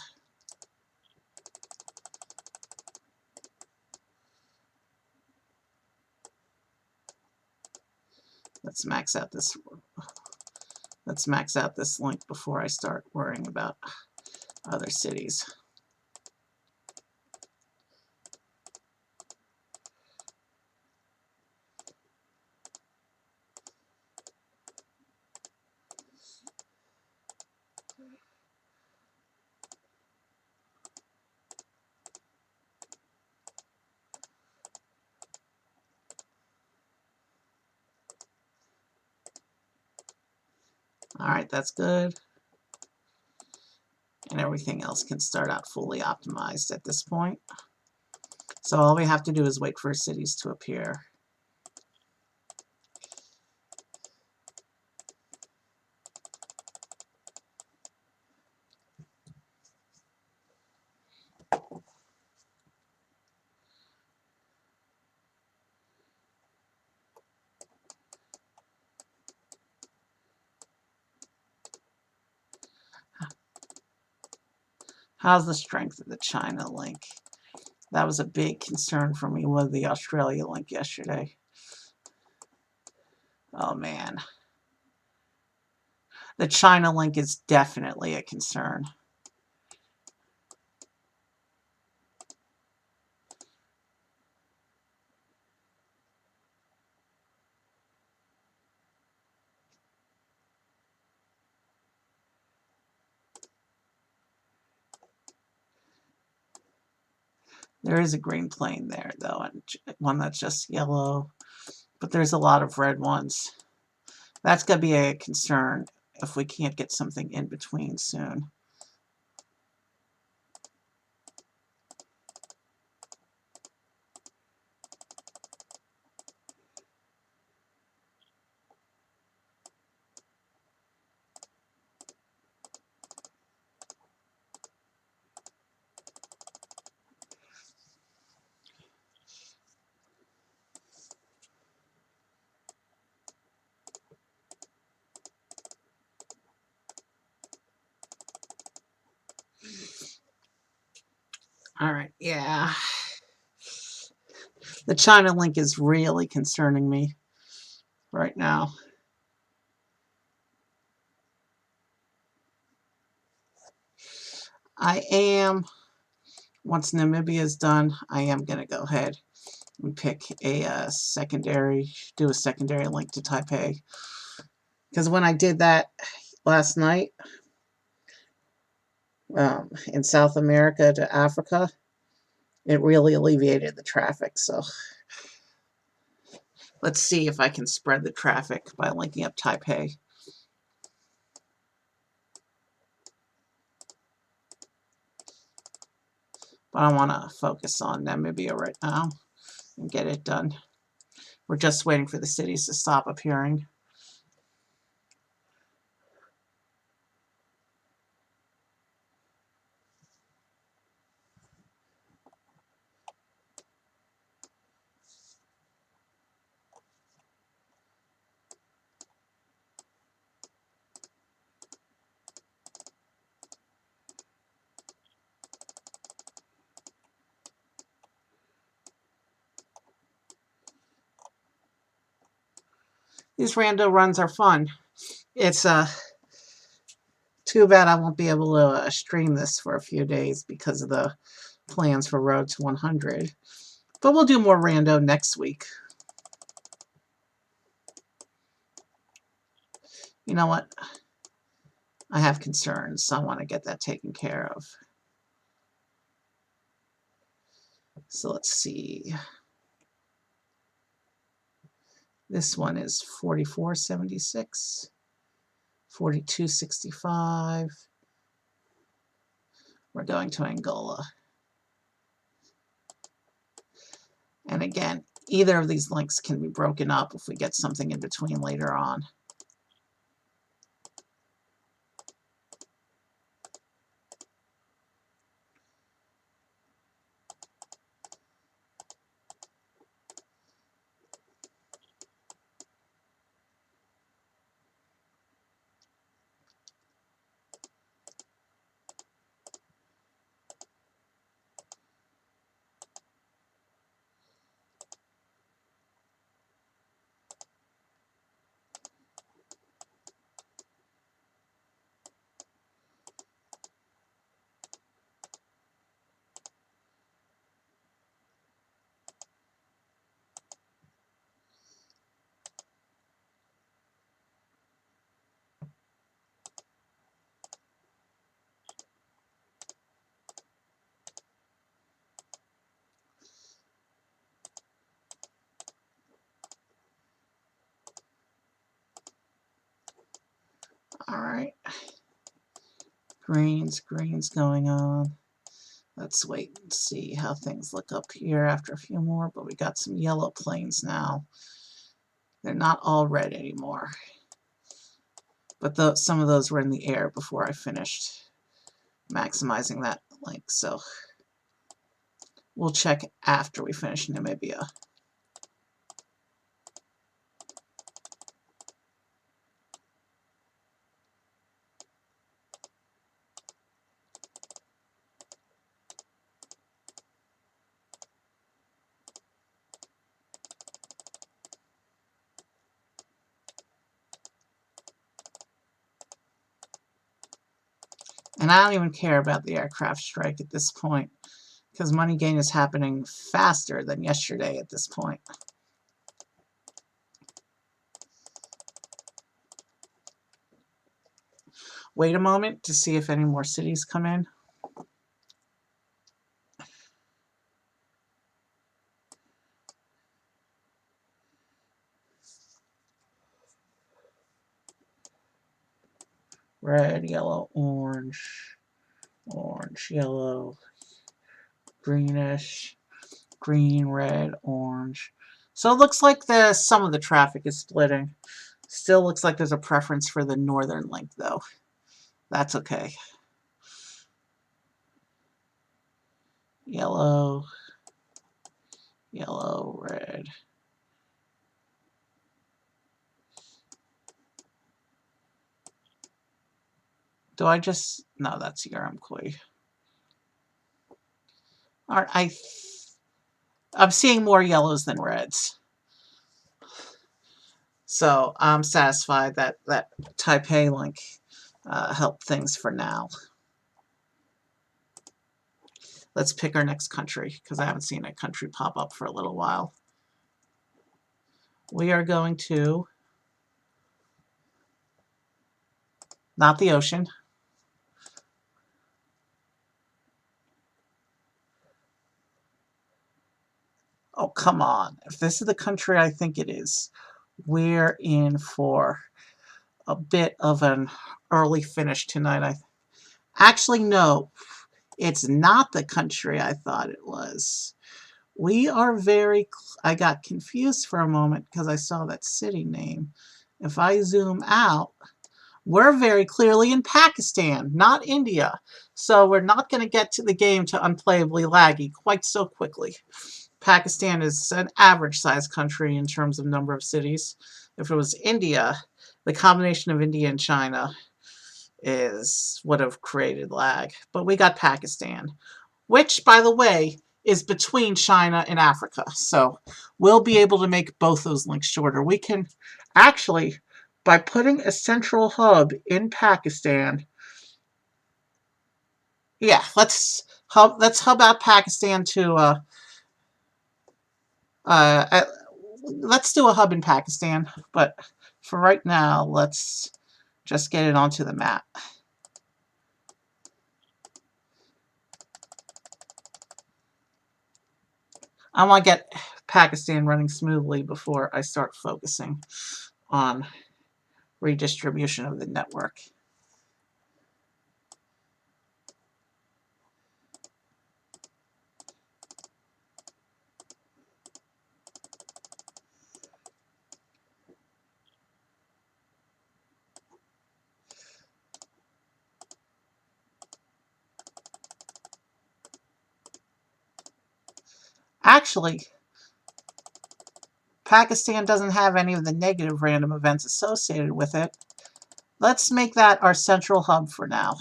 Let's max out this. Let's max out this link before I start worrying about other cities. All right, that's good. And everything else can start out fully optimized at this point. So all we have to do is wait for cities to appear. How's the strength of the China link? That was a big concern for me with the Australia link yesterday. Oh man. The China link is definitely a concern. There is a green plane there, though, and one that's just yellow. But there's a lot of red ones. That's going to be a concern if we can't get something in between soon. All right, yeah. The China link is really concerning me right now. I am, once Namibia is done, I am going to go ahead and pick a secondary, do a secondary link to Taipei. Because when I did that last night in South America to Africa, it really alleviated the traffic. So let's see if I can spread the traffic by linking up Taipei. But I want to focus on Namibia right now and get it done. We're just waiting for the cities to stop appearing. These rando runs are fun. It's too bad I won't be able to stream this for a few days because of the plans for Road to 100. But we'll do more rando next week. You know what? I have concerns, so I want to get that taken care of. So let's see. This one is 44.76, 42.65. We're going to Angola. And again, either of these links can be broken up if we get something in between later on. Greens going on. Let's wait and see how things look up here after a few more, but we got some yellow planes now. They're not all red anymore. But some of those were in the air before I finished maximizing that link, so we'll check after we finish Namibia. And I don't even care about the aircraft strike at this point, because money gain is happening faster than yesterday at this point. Wait a moment to see if any more cities come in. Red, yellow, orange, orange, yellow, greenish, green, red, orange. So it looks like some of the traffic is splitting. Still looks like there's a preference for the northern link, though. That's okay. Yellow, yellow, red. Do I just... No, that's Uramqui. Alright, I'm seeing more yellows than reds. So I'm satisfied that that Taipei link helped things for now. Let's pick our next country, because I haven't seen a country pop up for a little while. We are going to... not the ocean. Oh, come on. If this is the country I think it is, we're in for a bit of an early finish tonight. Actually, no. It's not the country I thought it was. We are very... I got confused for a moment because I saw that city name. If I zoom out, we're very clearly in Pakistan, not India. So we're not going to get to the game to unplayably laggy quite so quickly. Pakistan is an average-sized country in terms of number of cities. If it was India, the combination of India and China would have created lag. But we got Pakistan, which, by the way, is between China and Africa. So we'll be able to make both those links shorter. We can actually, by putting a central hub in Pakistan, yeah, let's hub out Pakistan to let's do a hub in Pakistan, but for right now, let's just get it onto the map. I want to get Pakistan running smoothly before I start focusing on redistribution of the network. Actually, Pakistan doesn't have any of the negative random events associated with it. Let's make that our central hub for now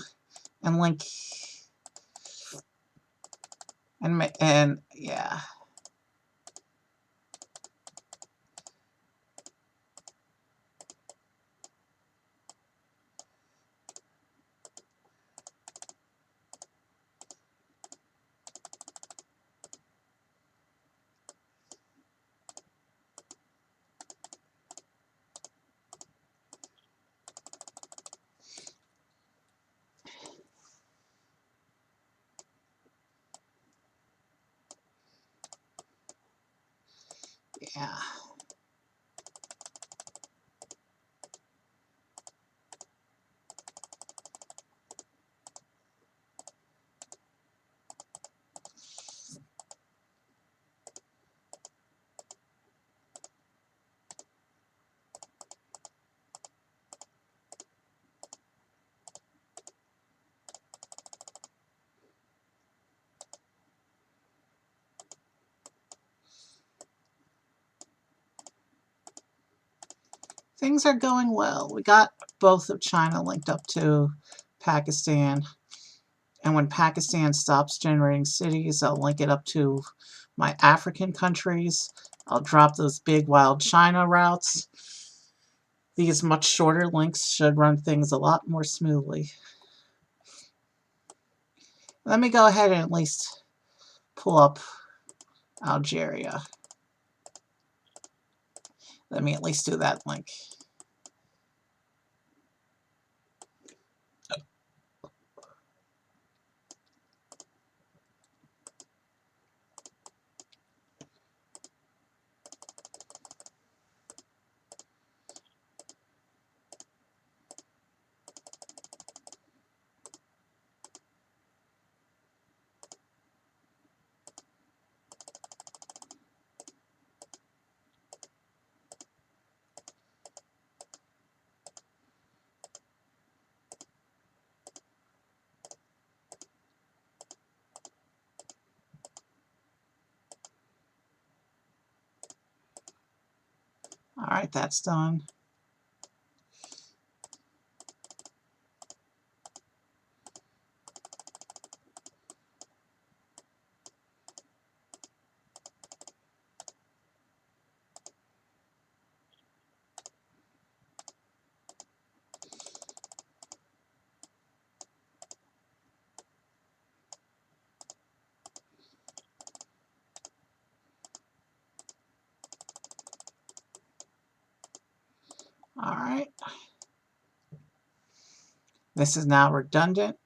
and link and yeah. Yeah. Things are going well. We got both of China linked up to Pakistan. And when Pakistan stops generating cities, I'll link it up to my African countries. I'll drop those big wild China routes. These much shorter links should run things a lot more smoothly. Let me go ahead and at least pull up Algeria. Let me at least do that link. Alright, that's done. Alright. This is now redundant.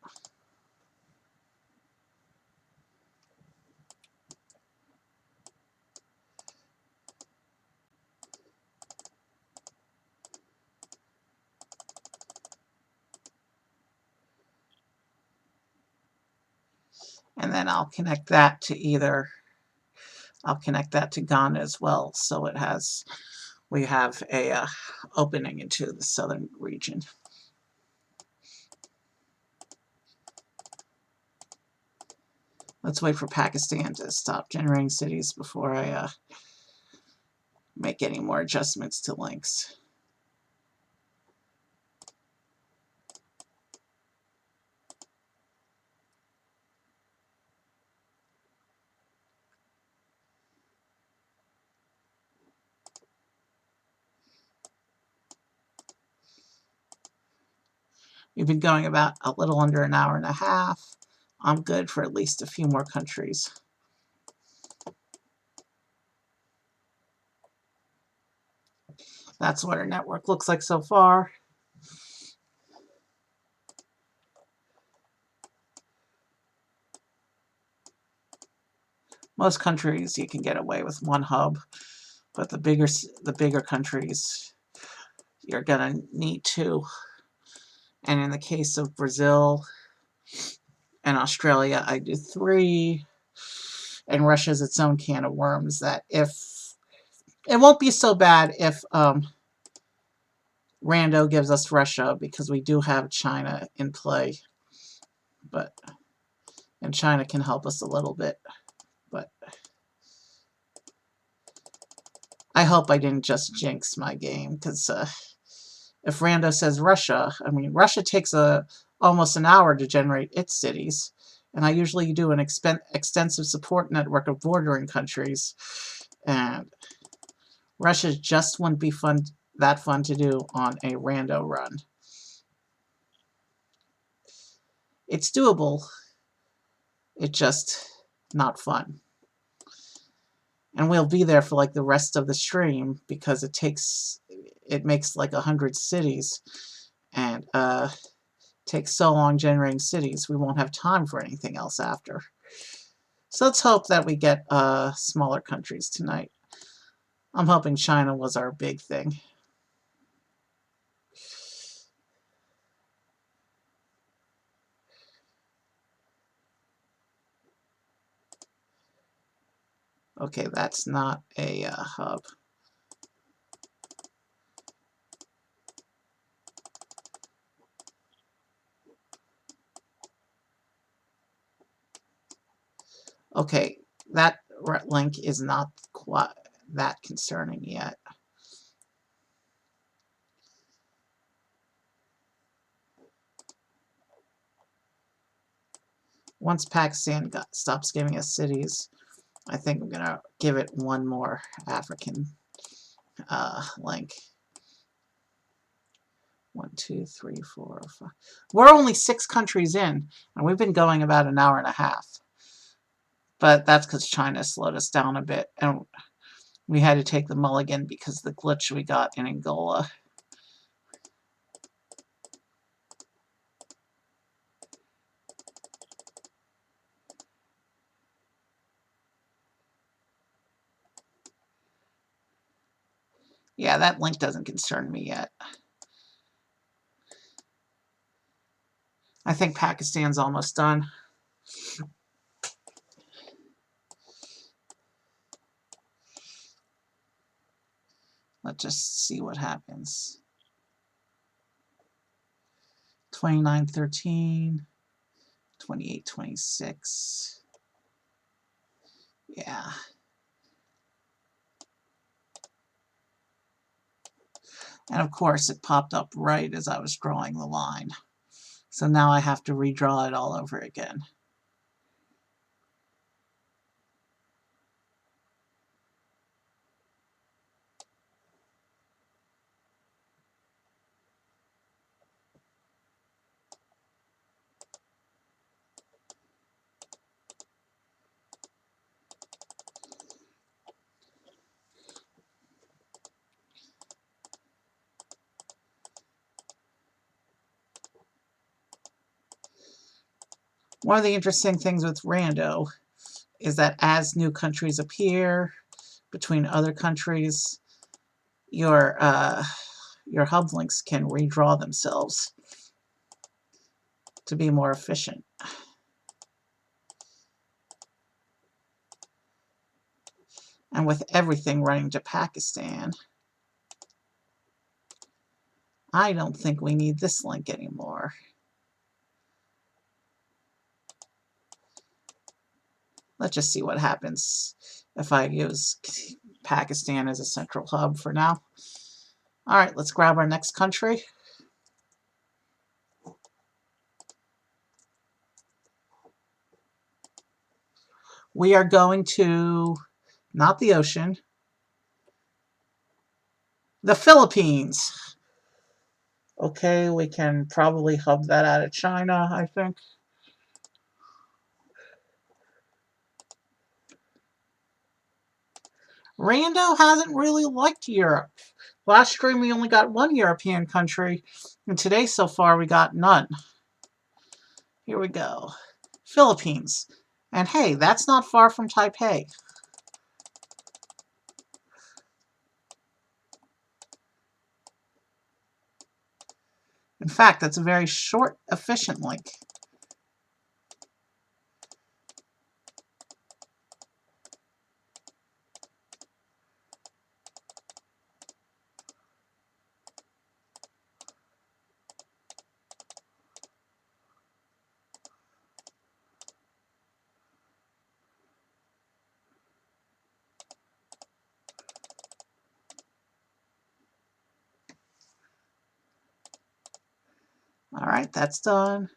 And then I'll connect that to Ghana as well. So we have a opening into the southern region. Let's wait for Pakistan to stop generating cities before I make any more adjustments to links. We've been going about a little under an hour and a half. I'm good for at least a few more countries. That's what our network looks like so far. Most countries you can get away with one hub, but the bigger countries you're gonna need two. And in the case of Brazil and Australia, I do three. And Russia's its own can of worms that if it won't be so bad if Rando gives us Russia, because we do have China in play. And China can help us a little bit. But I hope I didn't just jinx my game, because if Rando says Russia, I mean, Russia takes almost an hour to generate its cities. And I usually do an extensive support network of bordering countries. And Russia just wouldn't be that fun to do on a Rando run. It's doable. It's just not fun. And we'll be there for like the rest of the stream because it makes like 100 cities, and takes so long generating cities we won't have time for anything else after. So let's hope that we get smaller countries tonight. I'm hoping China was our big thing. Okay, that's not a hub. Okay, that link is not quite that concerning yet. Once Pakistan stops giving us cities, I think I'm going to give it one more African link. 1, 2, 3, 4, 5. We're only 6 countries in, and we've been going about an hour and a half. But that's because China slowed us down a bit, and we had to take the mulligan because of the glitch we got in Angola. Yeah, that link doesn't concern me yet. I think Pakistan's almost done. Let's just see what happens. 2913, 2826. Yeah. And of course, it popped up right as I was drawing the line. So now I have to redraw it all over again. One of the interesting things with Rando is that as new countries appear between other countries, your hub links can redraw themselves to be more efficient. And with everything running to Pakistan, I don't think we need this link anymore. Let's just see what happens if I use Pakistan as a central hub for now. All right, let's grab our next country. We are going to, not the ocean, the Philippines. Okay, we can probably hub that out of China, I think. Rando hasn't really liked Europe. Last stream we only got one European country, and today so far we got none. Here we go. Philippines. And hey, that's not far from Taipei. In fact, that's a very short, efficient link. All right, that's done.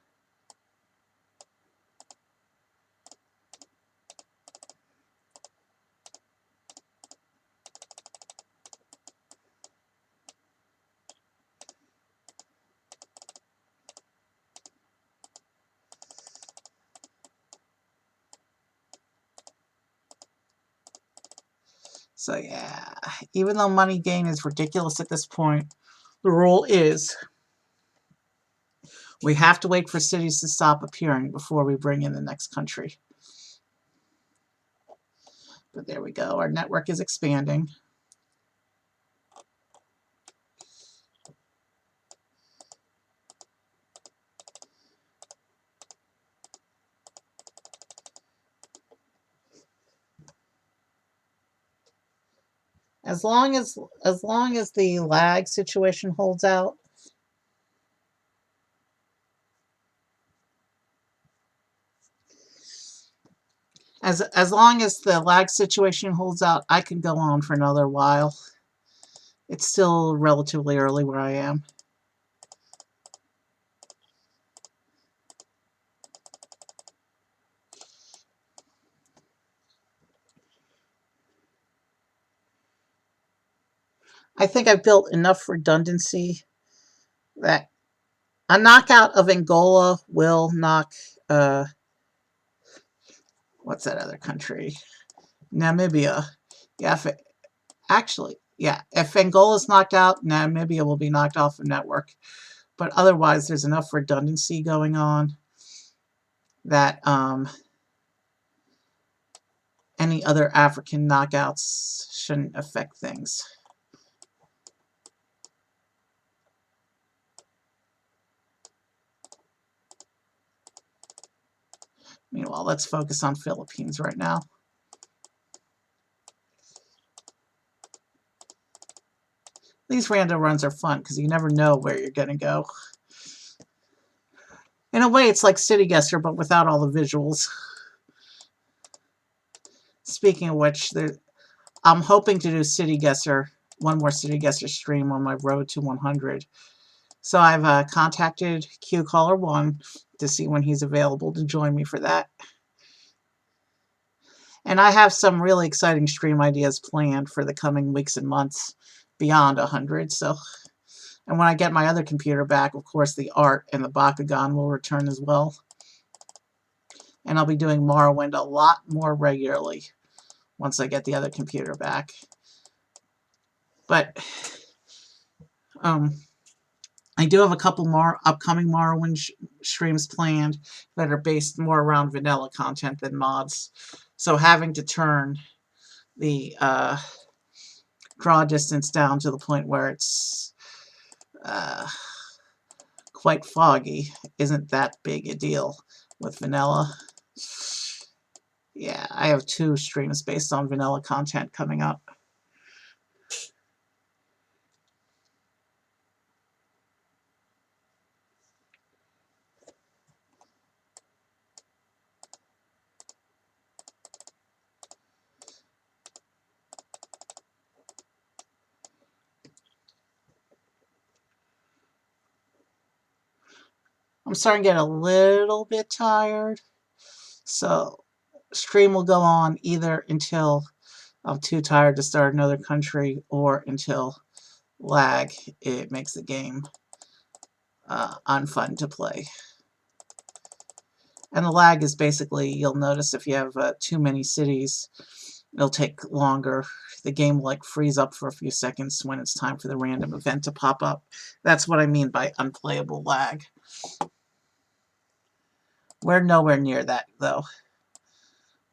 So yeah, even though money gain is ridiculous at this point, the rule is we have to wait for cities to stop appearing before we bring in the next country. But there we go, our network is expanding. As long as the lag situation holds out, as long as the lag situation holds out, I can go on for another while. It's still relatively early where I am. I think I've built enough redundancy that a knockout of Angola will knock, what's that other country? Namibia. Yeah, if Angola's knocked out, Namibia will be knocked off the network. But otherwise, there's enough redundancy going on that any other African knockouts shouldn't affect things. Meanwhile, let's focus on Philippines right now. These random runs are fun because you never know where you're going to go. In a way, it's like City Guesser, but without all the visuals. Speaking of which, I'm hoping to do City Guesser, one more City Guesser stream on my road to 100. So I've contacted QCaller1 to see when he's available to join me for that. And I have some really exciting stream ideas planned for the coming weeks and months beyond 100. And when I get my other computer back, of course, the art and the Bakugan will return as well. And I'll be doing Morrowind a lot more regularly once I get the other computer back. But I do have a couple more upcoming Morrowind streams planned that are based more around vanilla content than mods. So having to turn the draw distance down to the point where it's quite foggy isn't that big a deal with vanilla. Yeah, I have 2 streams based on vanilla content coming up. I'm starting to get a little bit tired, so stream will go on either until I'm too tired to start another country or until lag it makes the game unfun to play. And the lag is basically, you'll notice if you have too many cities, it'll take longer. The game will like freeze up for a few seconds when it's time for the random event to pop up. That's what I mean by unplayable lag. We're nowhere near that, though.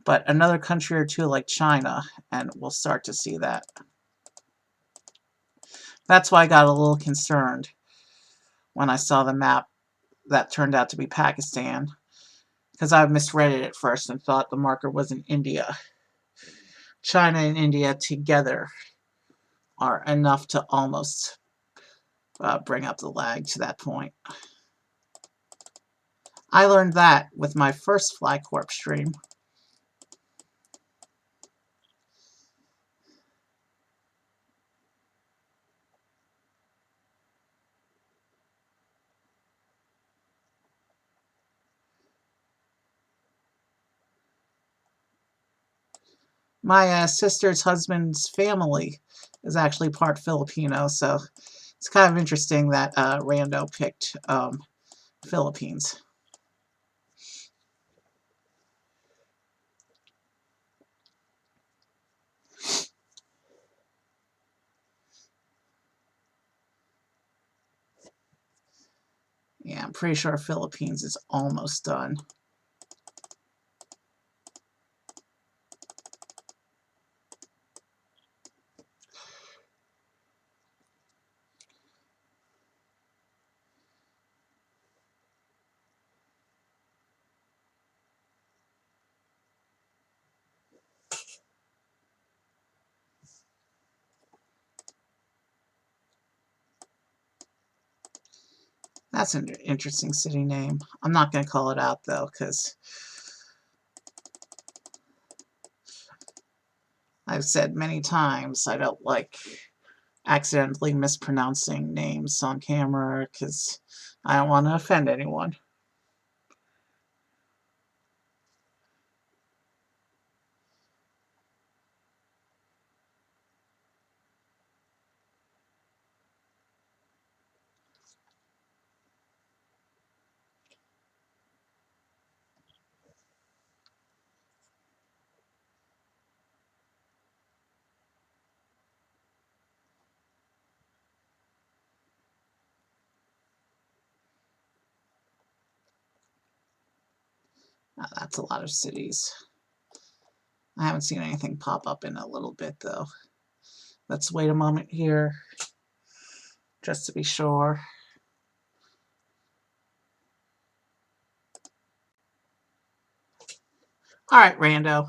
But another country or two like China, and we'll start to see that. That's why I got a little concerned when I saw the map that turned out to be Pakistan, because I misread it at first and thought the marker was in India. China and India together are enough to almost bring up the lag to that point. I learned that with my first FlyCorp stream. My sister's husband's family is actually part Filipino, so it's kind of interesting that Rando picked Philippines. Yeah, I'm pretty sure Philippines is almost done. That's an interesting city name. I'm not going to call it out, though, because I've said many times I don't like accidentally mispronouncing names on camera because I don't want to offend anyone. That's a lot of cities. I haven't seen anything pop up in a little bit, though. Let's wait a moment here, just to be sure. All right, Rando.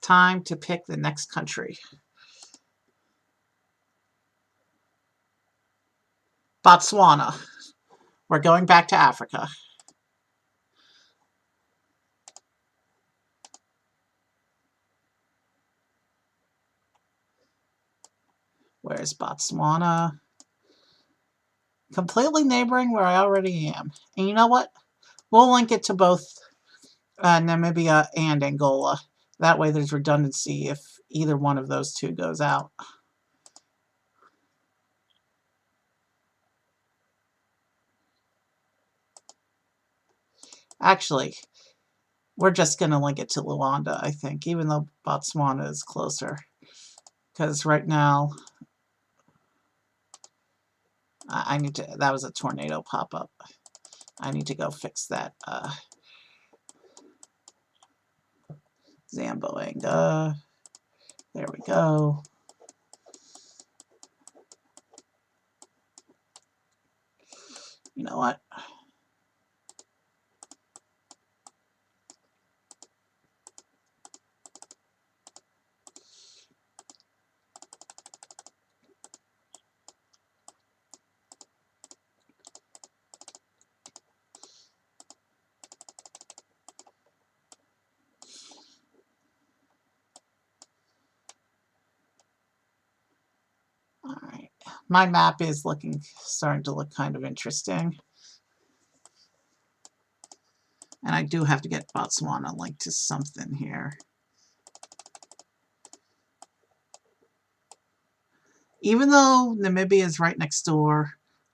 Time to pick the next country. Botswana. We're going back to Africa. Where's Botswana? Completely neighboring where I already am. And you know what? We'll link it to both Namibia and Angola. That way there's redundancy if either one of those two goes out. Actually, we're just going to link it to Luanda, I think, even though Botswana is closer. Because right now, I need to, that was a tornado pop-up. I need to go fix that. Zamboanga. There we go. You know what? All right. My map is starting to look kind of interesting. And I do have to get Botswana linked to something here. Even though Namibia is right next door,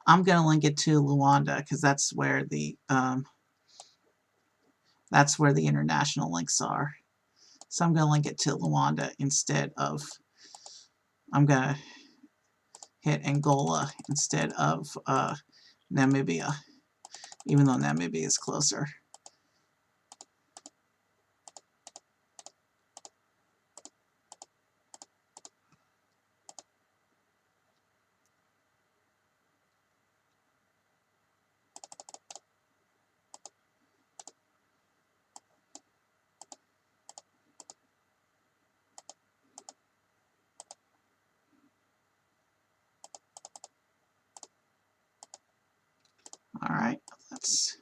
I'm going to link it to Luanda because that's where the international links are. So I'm going to link it to Luanda instead of, I'm going to hit Angola instead of Namibia, even though Namibia is closer. All right, let's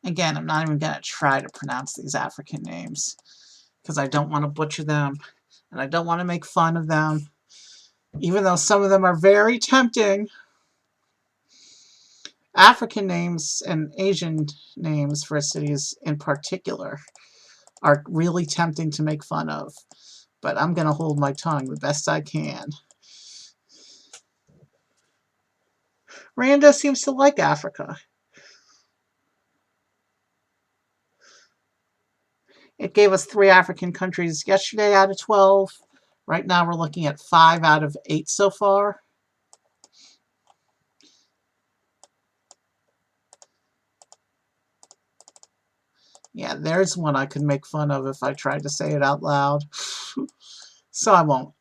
again, I'm not even going to try to pronounce these African names because I don't want to butcher them and I don't want to make fun of them, even though some of them are very tempting. African names and Asian names for cities in particular are really tempting to make fun of, but I'm going to hold my tongue the best I can. Rando seems to like Africa. It gave us 3 African countries yesterday out of 12. Right now we're looking at 5 out of 8 so far. Yeah, there's one I could make fun of if I tried to say it out loud. So I won't.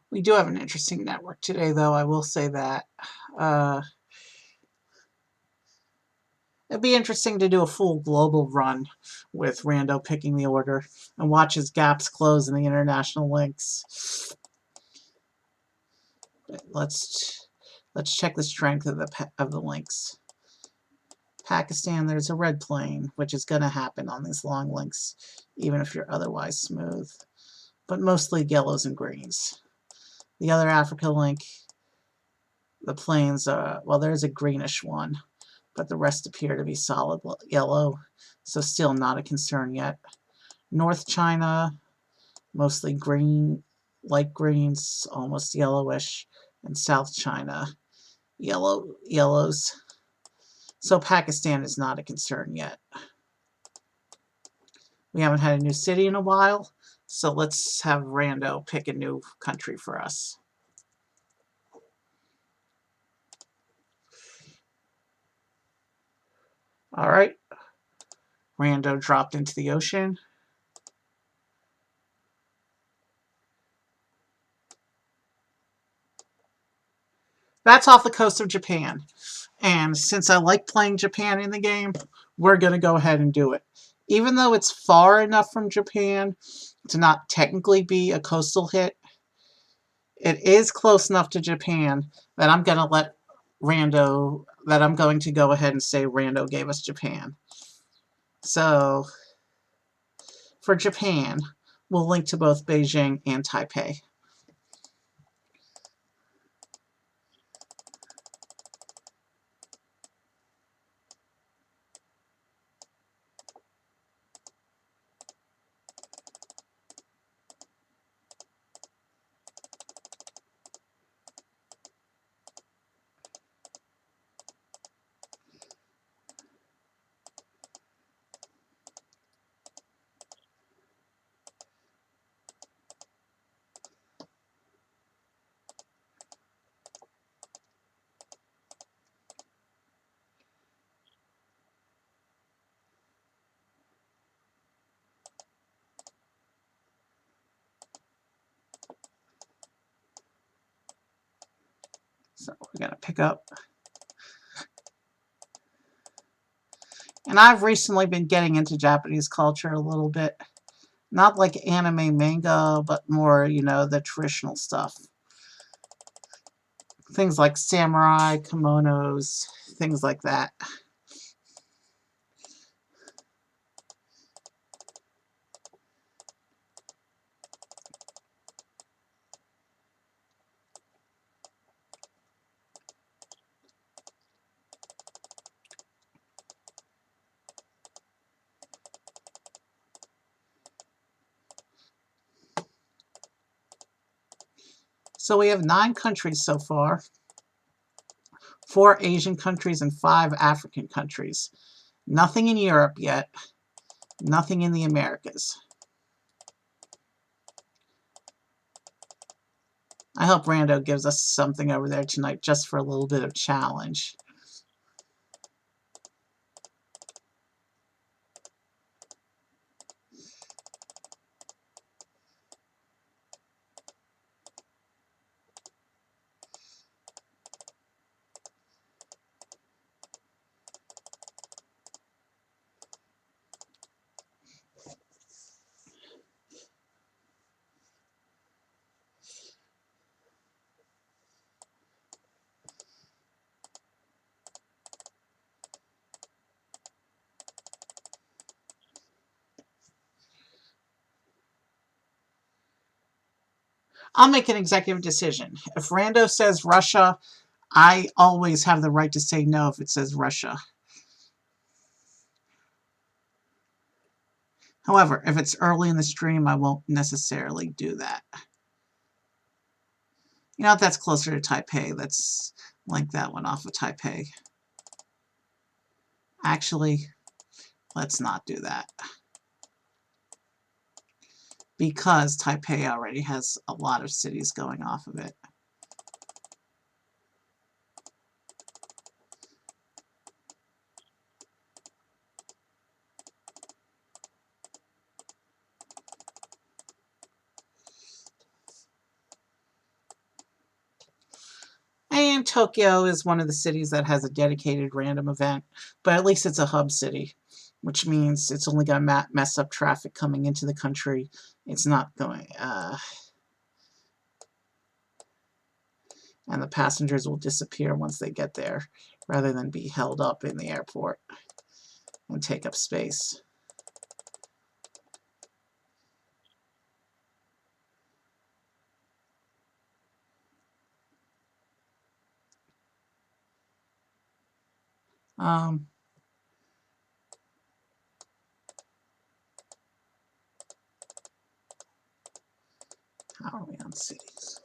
We do have an interesting network today, though, I will say that. Uh, It'd be interesting to do a full global run with Rando picking the order and watch his gaps close in the international links. Let's check the strength of the links. Pakistan, there's a red plane, which is going to happen on these long links, even if you're otherwise smooth. But mostly yellows and greens. The other Africa link, the planes, well, there's a greenish one, but the rest appear to be solid yellow, so still not a concern yet. North China, mostly green, light greens, almost yellowish, and South China, yellows. So Pakistan is not a concern yet. We haven't had a new city in a while, so let's have Rando pick a new country for us. All right. Rando dropped into the ocean. That's off the coast of Japan. And since I like playing Japan in the game, we're going to go ahead and do it. Even though it's far enough from Japan to not technically be a coastal hit, it is close enough to Japan that I'm going to go ahead and say Rando gave us Japan. So, for Japan, we'll link to both Beijing and Taipei. So we're going to pick up. And I've recently been getting into Japanese culture a little bit. Not like anime manga, but more, the traditional stuff. Things like samurai, kimonos, things like that. So we have 9 countries so far. 4 Asian countries and 5 African countries. Nothing in Europe yet. Nothing in the Americas. I hope Rando gives us something over there tonight just for a little bit of challenge. I'll make an executive decision. If Rando says Russia, I always have the right to say no if it says Russia. However, if it's early in the stream, I won't necessarily do that. You know what? That's closer to Taipei. Let's link that one off of Taipei. Actually, let's not do that. Because Taipei already has a lot of cities going off of it. And Tokyo is one of the cities that has a dedicated random event, but at least it's a hub city, which means it's only going to mess up traffic coming into the country. It's not going, and the passengers will disappear once they get there, rather than be held up in the airport and take up space. Um, how are we on cities?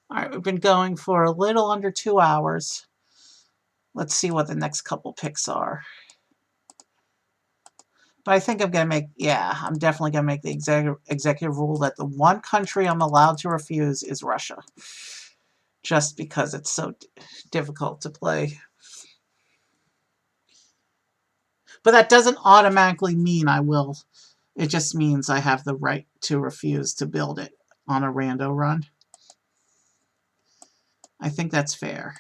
All right, we've been going for a little under 2 hours. Let's see what the next couple picks are. But I think I'm going to make, yeah, I'm definitely going to make the executive rule that the one country I'm allowed to refuse is Russia. Just because it's so difficult to play. But that doesn't automatically mean I will. It just means I have the right to refuse to build it on a rando run. I think that's fair.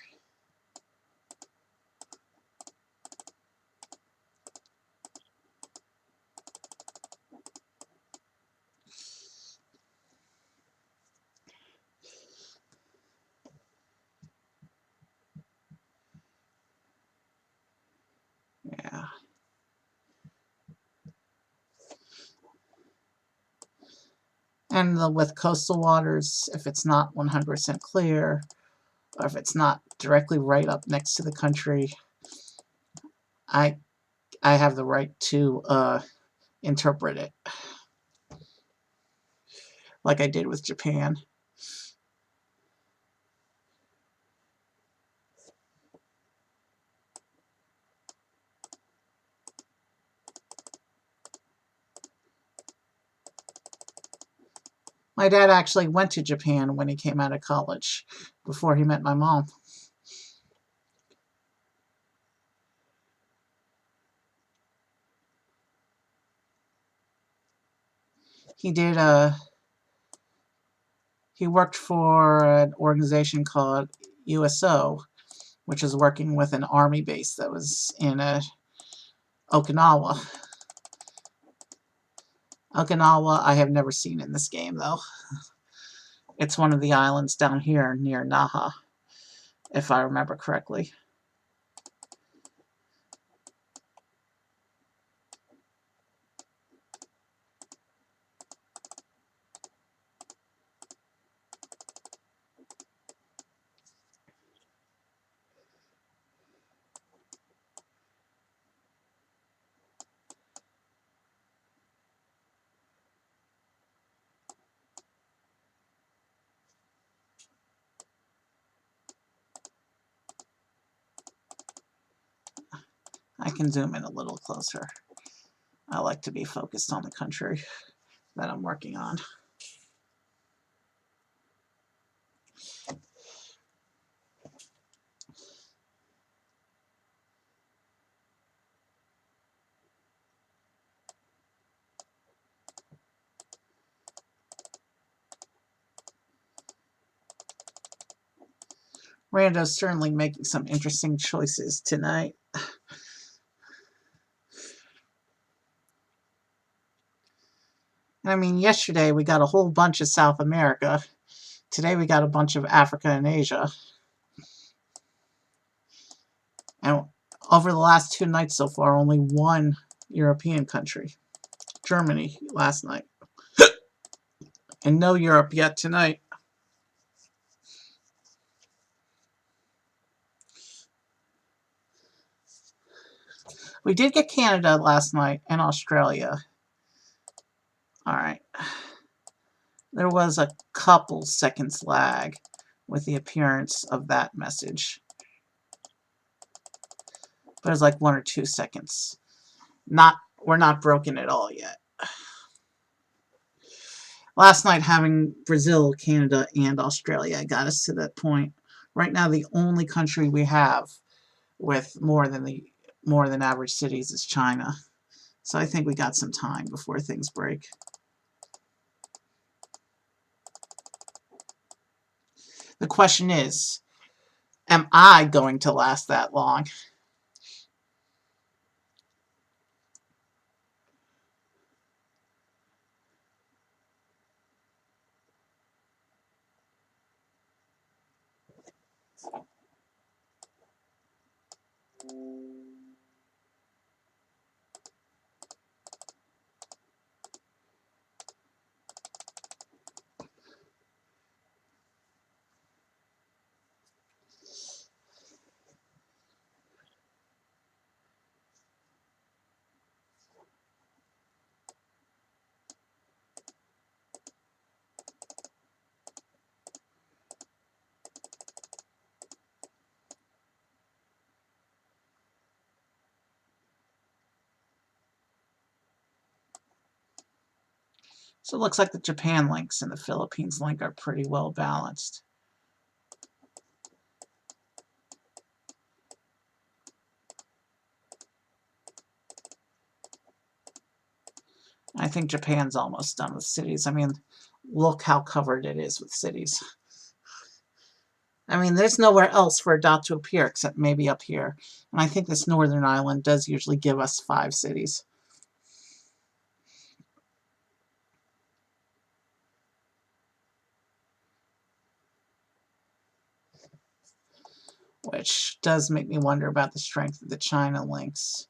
Yeah. And with coastal waters, if it's not 100% clear, or if it's not directly right up next to the country, I have the right to interpret it, like I did with Japan. My dad actually went to Japan when he came out of college, before he met my mom. He did he worked for an organization called USO, which is working with an army base that was in Okinawa. Okinawa I have never seen in this game, though. It's one of the islands down here near Naha, if I remember correctly. I can zoom in a little closer. I like to be focused on the country that I'm working on. Rando's certainly making some interesting choices tonight. I mean, yesterday we got a whole bunch of South America. Today we got a bunch of Africa and Asia. And over the last 2 nights so far, only one European country. Germany last night. And no Europe yet tonight. We did get Canada last night and Australia. Alright. There was a couple seconds lag with the appearance of that message. But it was like 1 or 2 seconds. We're not broken at all yet. Last night having Brazil, Canada, and Australia got us to that point. Right now the only country we have with more than average cities is China. So I think we got some time before things break. The question is, am I going to last that long? So it looks like the Japan links and the Philippines link are pretty well balanced. I think Japan's almost done with cities. I mean, look how covered it is with cities. I mean, there's nowhere else for a dot to appear except maybe up here. And I think this northern island does usually give us 5 cities. Which does make me wonder about the strength of the China links.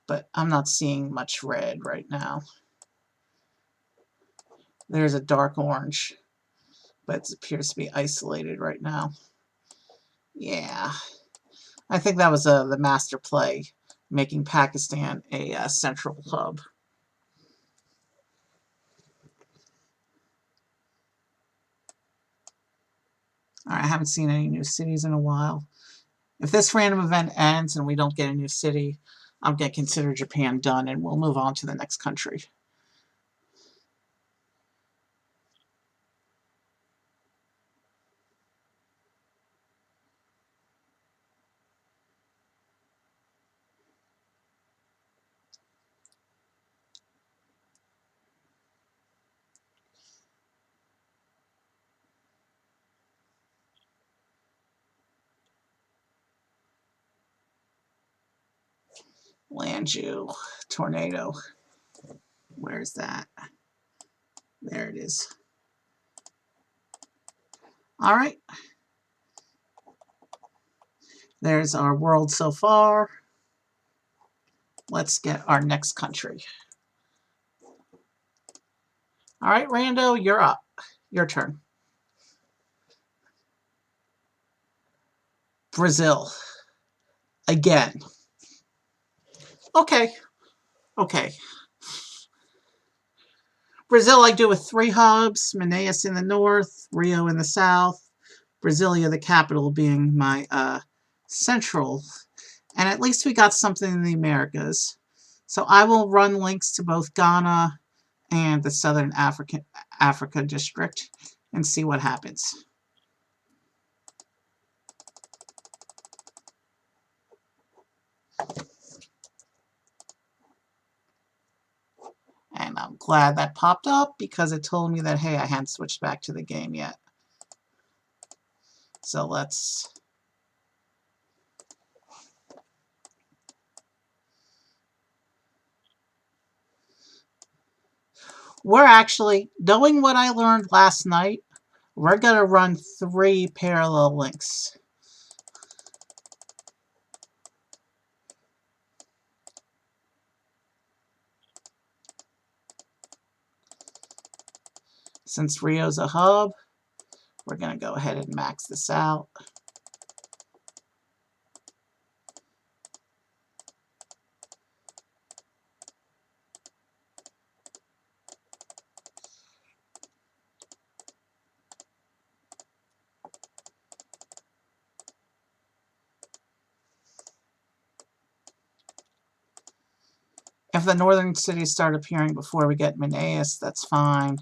But I'm not seeing much red right now. There's a dark orange, but it appears to be isolated right now. Yeah, I think that was the master play, making Pakistan a central hub. All right, I haven't seen any new cities in a while. If this random event ends and we don't get a new city, I'm going to consider Japan done and we'll move on to the next country. Lanju, tornado. Where's that? There it is. All right. There's our world so far. Let's get our next country. All right, Rando, you're up. Your turn. Brazil. Again. Okay. Okay. Brazil, I do with 3 hubs. Manaus in the north, Rio in the south. Brasilia, the capital, being my central. And at least we got something in the Americas. So I will run links to both Ghana and the Southern Africa district and see what happens. And I'm glad that popped up because it told me that, hey, I hadn't switched back to the game yet. So let's... We're actually, knowing what I learned last night, we're going to run 3 parallel links. Since Rio's a hub, we're going to go ahead and max this out. If the northern cities start appearing before we get Manaus, that's fine.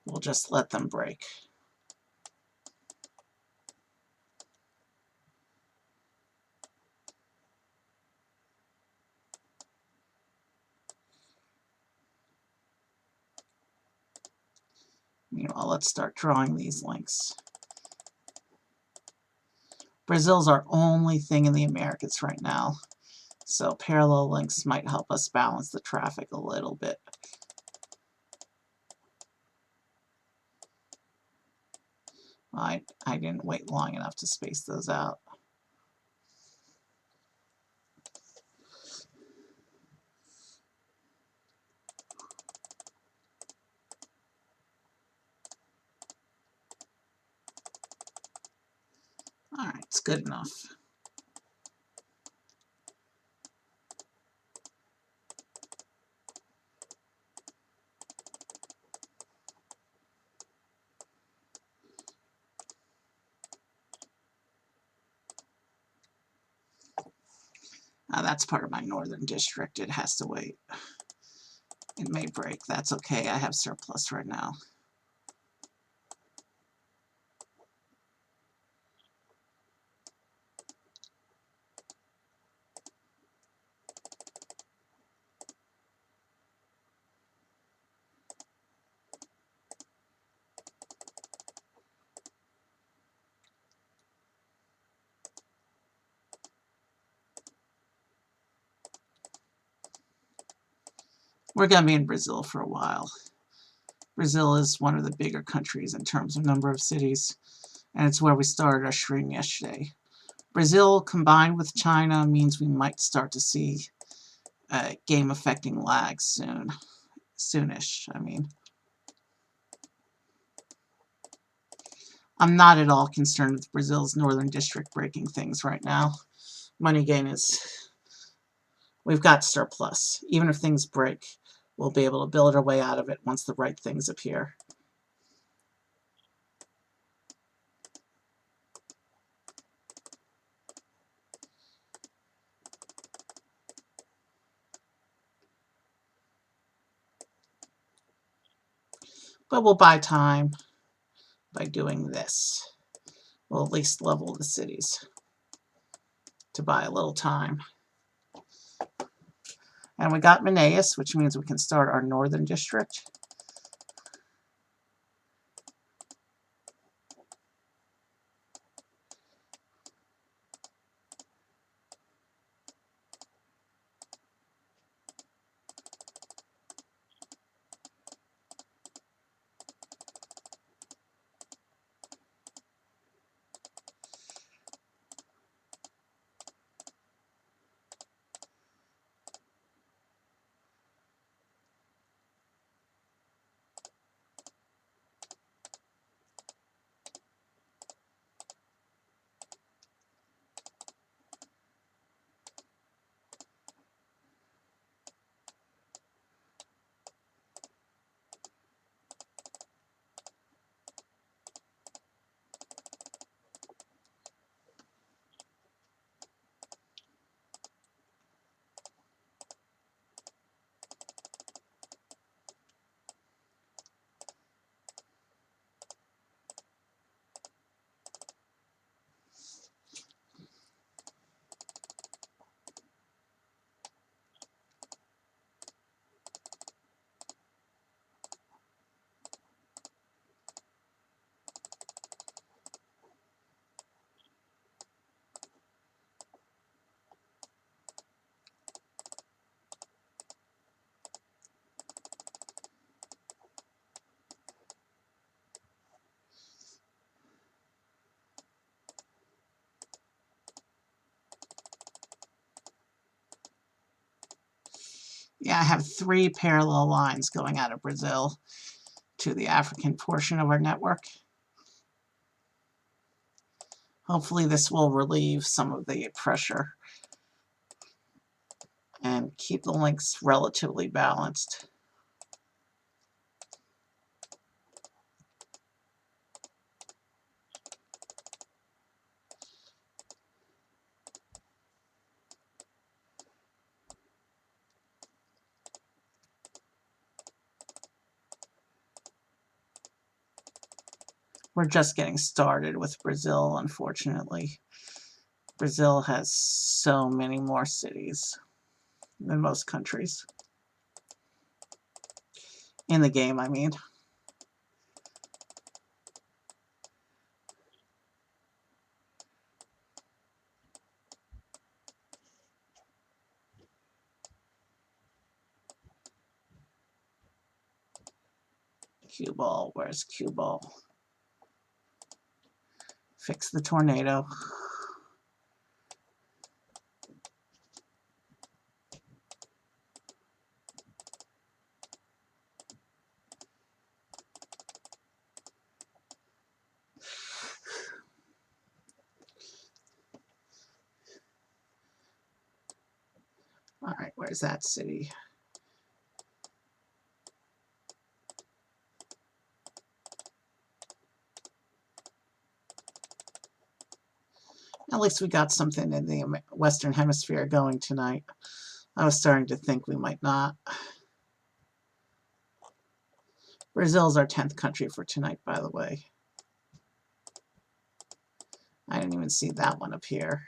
We'll just let them break. let's start drawing these links. Brazil's our only thing in the Americas right now, so parallel links might help us balance the traffic a little bit. I didn't wait long enough to space those out. All right, it's good enough. That's part of my northern district. It has to wait. It may break. That's okay. I have surplus right now. We're going to be in Brazil for a while. Brazil is one of the bigger countries in terms of number of cities, and it's where we started our stream yesterday. Brazil combined with China means we might start to see game-affecting lag soonish, I mean. I'm not at all concerned with Brazil's northern district breaking things right now. Money gain we've got surplus. Even if things break, we'll be able to build our way out of it once the right things appear. But we'll buy time by doing this. We'll at least level the cities to buy a little time. And we got Manaus, which means we can start our northern district. Yeah, I have 3 parallel lines going out of Brazil to the African portion of our network. Hopefully this will relieve some of the pressure and keep the links relatively balanced. We're just getting started with Brazil, unfortunately. Brazil has so many more cities than most countries. In the game, I mean. Cue ball. Where's cue ball? Fix the tornado. All right, where's that city? At least we got something in the Western Hemisphere going tonight. I was starting to think we might not. Brazil's our 10th country for tonight, by the way. I didn't even see that one up here.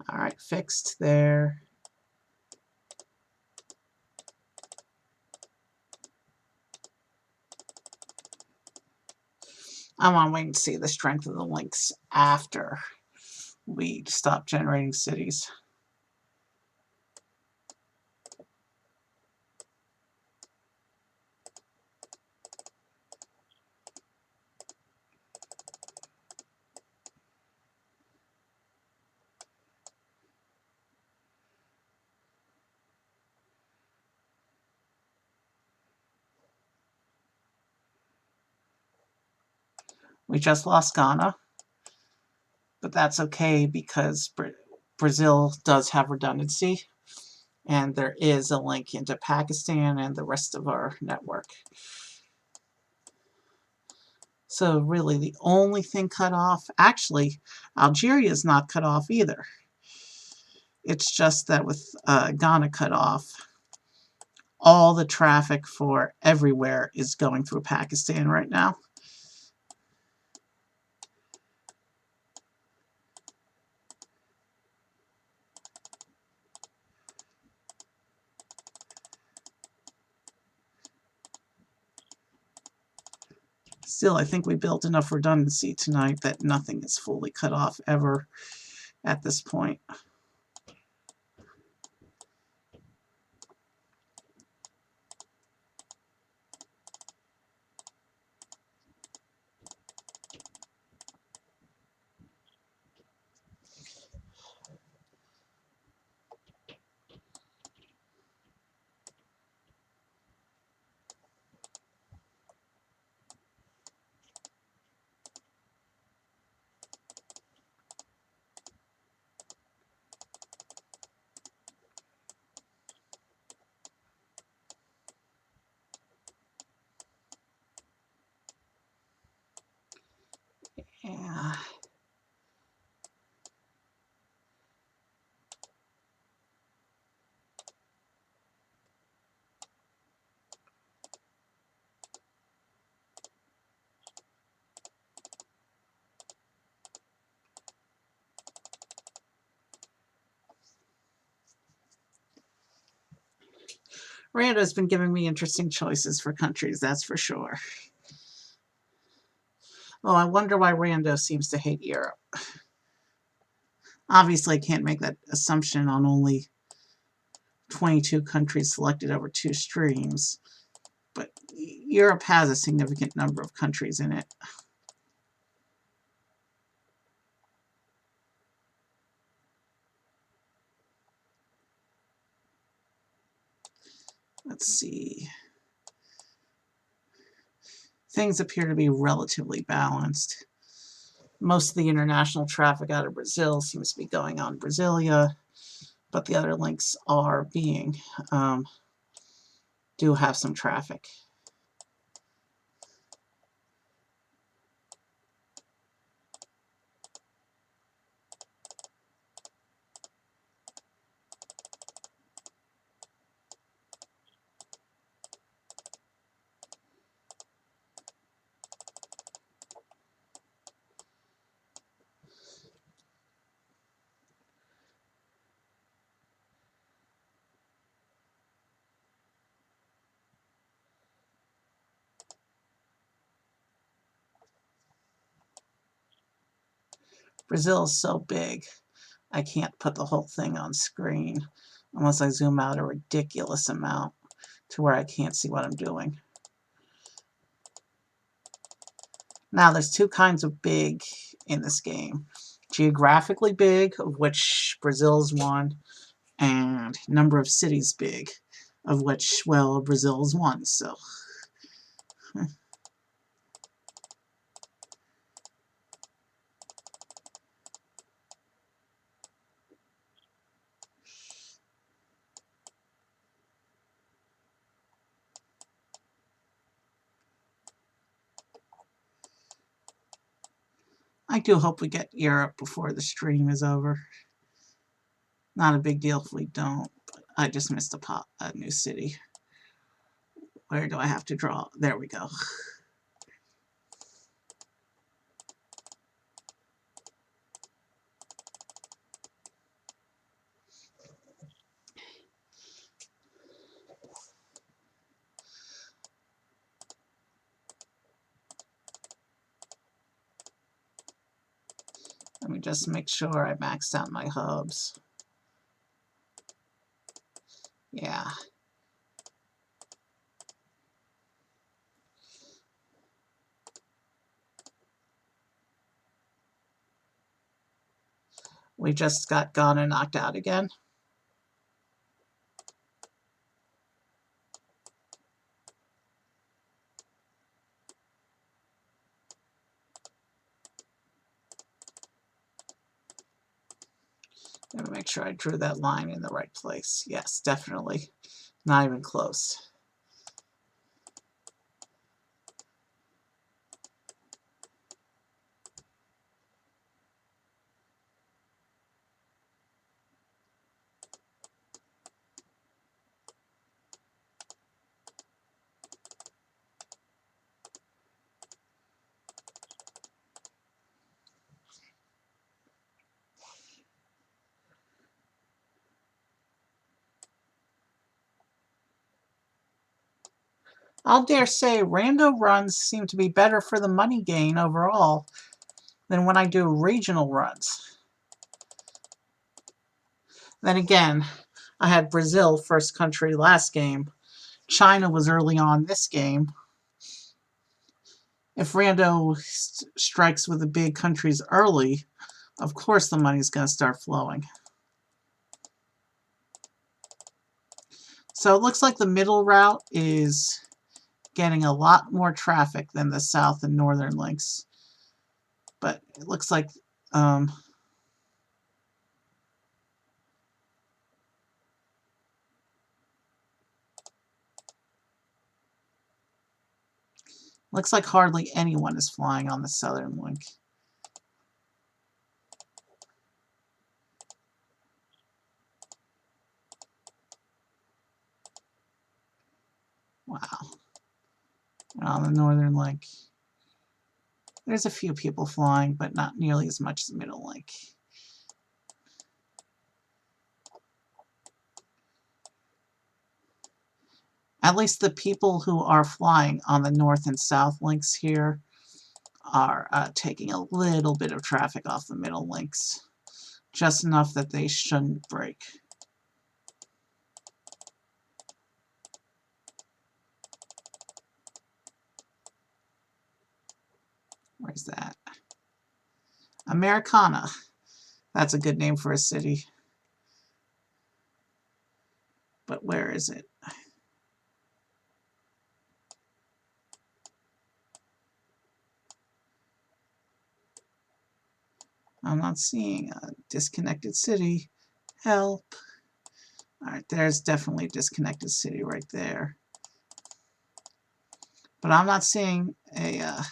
All right, fixed there. I want to wait and see the strength of the links after we stop generating cities. We just lost Ghana, but that's okay because Brazil does have redundancy, and there is a link into Pakistan and the rest of our network. So really the only thing cut off, actually, Algeria is not cut off either. It's just that with Ghana cut off, all the traffic for everywhere is going through Pakistan right now. Still, I think we built enough redundancy tonight that nothing is fully cut off ever at this point. Yeah. Rando's been giving me interesting choices for countries, that's for sure. Well, I wonder why Rando seems to hate Europe. Obviously, I can't make that assumption on only 22 countries selected over 2 streams, but Europe has a significant number of countries in it. Let's see. Things appear to be relatively balanced. Most of the international traffic out of Brazil seems to be going on Brasilia, but the other links are being, do have some traffic. Brazil is so big, I can't put the whole thing on screen unless I zoom out a ridiculous amount to where I can't see what I'm doing. Now, there's two kinds of big in this game. Geographically big, of which Brazil's one, and number of cities big, of which, well, Brazil's one, so. I do hope we get Europe before the stream is over. Not a big deal if we don't, but I just missed a new city. Where do I have to draw? There we go. Let me just make sure I maxed out my hubs. Yeah. We just got Ghana knocked out again. Let me make sure I drew that line in the right place. Yes, definitely. Not even close. I'll dare say rando runs seem to be better for the money gain overall than when I do regional runs. Then again, I had Brazil first country last game. China was early on this game. If rando strikes with the big countries early, of course the money's going to start flowing. So it looks like the middle route is getting a lot more traffic than the south and northern links. But it looks like hardly anyone is flying on the southern link. Wow. And on the northern link, there's a few people flying, but not nearly as much as the middle link. At least the people who are flying on the north and south links here are taking a little bit of traffic off the middle links. Just enough that they shouldn't break. Where's that? Americana. That's a good name for a city. But where is it? I'm not seeing a disconnected city. Help. Alright, there's definitely a disconnected city right there. But I'm not seeing a...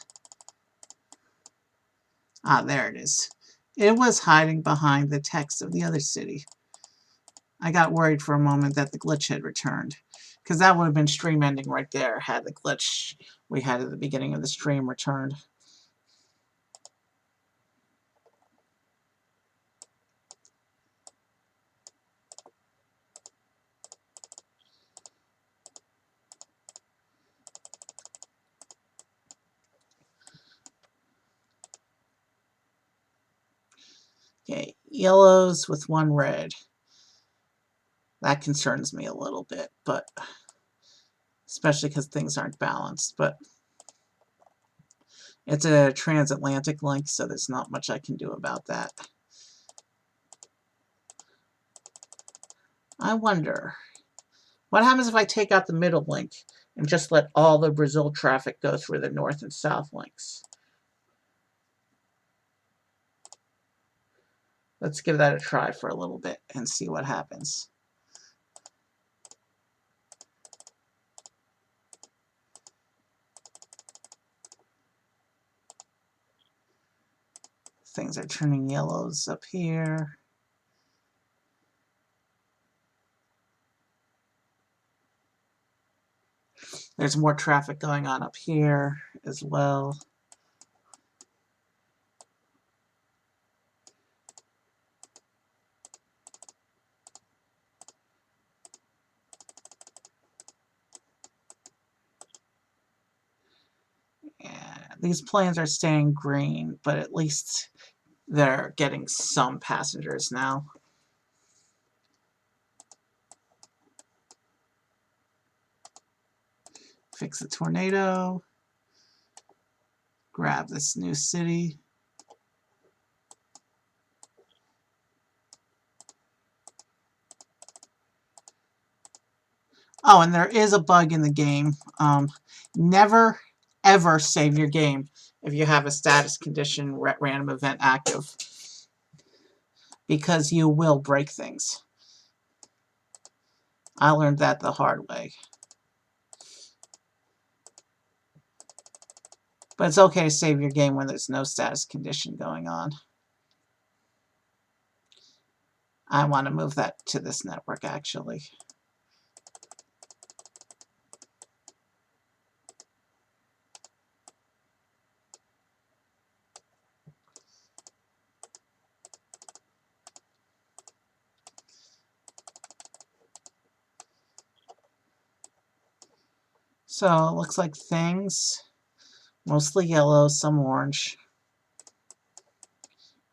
there it is. It was hiding behind the text of the other city. I got worried for a moment that the glitch had returned, because that would have been stream ending right there had the glitch we had at the beginning of the stream returned. Okay, yellows with one red. That concerns me a little bit, but especially because things aren't balanced. But it's a transatlantic link, so there's not much I can do about that. I wonder, what happens if I take out the middle link and just let all the Brazil traffic go through the north and south links? Let's give that a try for a little bit and see what happens. Things are turning yellows up here. There's more traffic going on up here as well. And these planes are staying green, but at least they're getting some passengers now. Fix the tornado. Grab this new city. Oh, and there is a bug in the game. Never, ever save your game if you have a status condition random event active, because you will break things. I learned that the hard way. But it's okay to save your game when there's no status condition going on. I want to move that to this network, actually. So it looks like things, mostly yellow, some orange.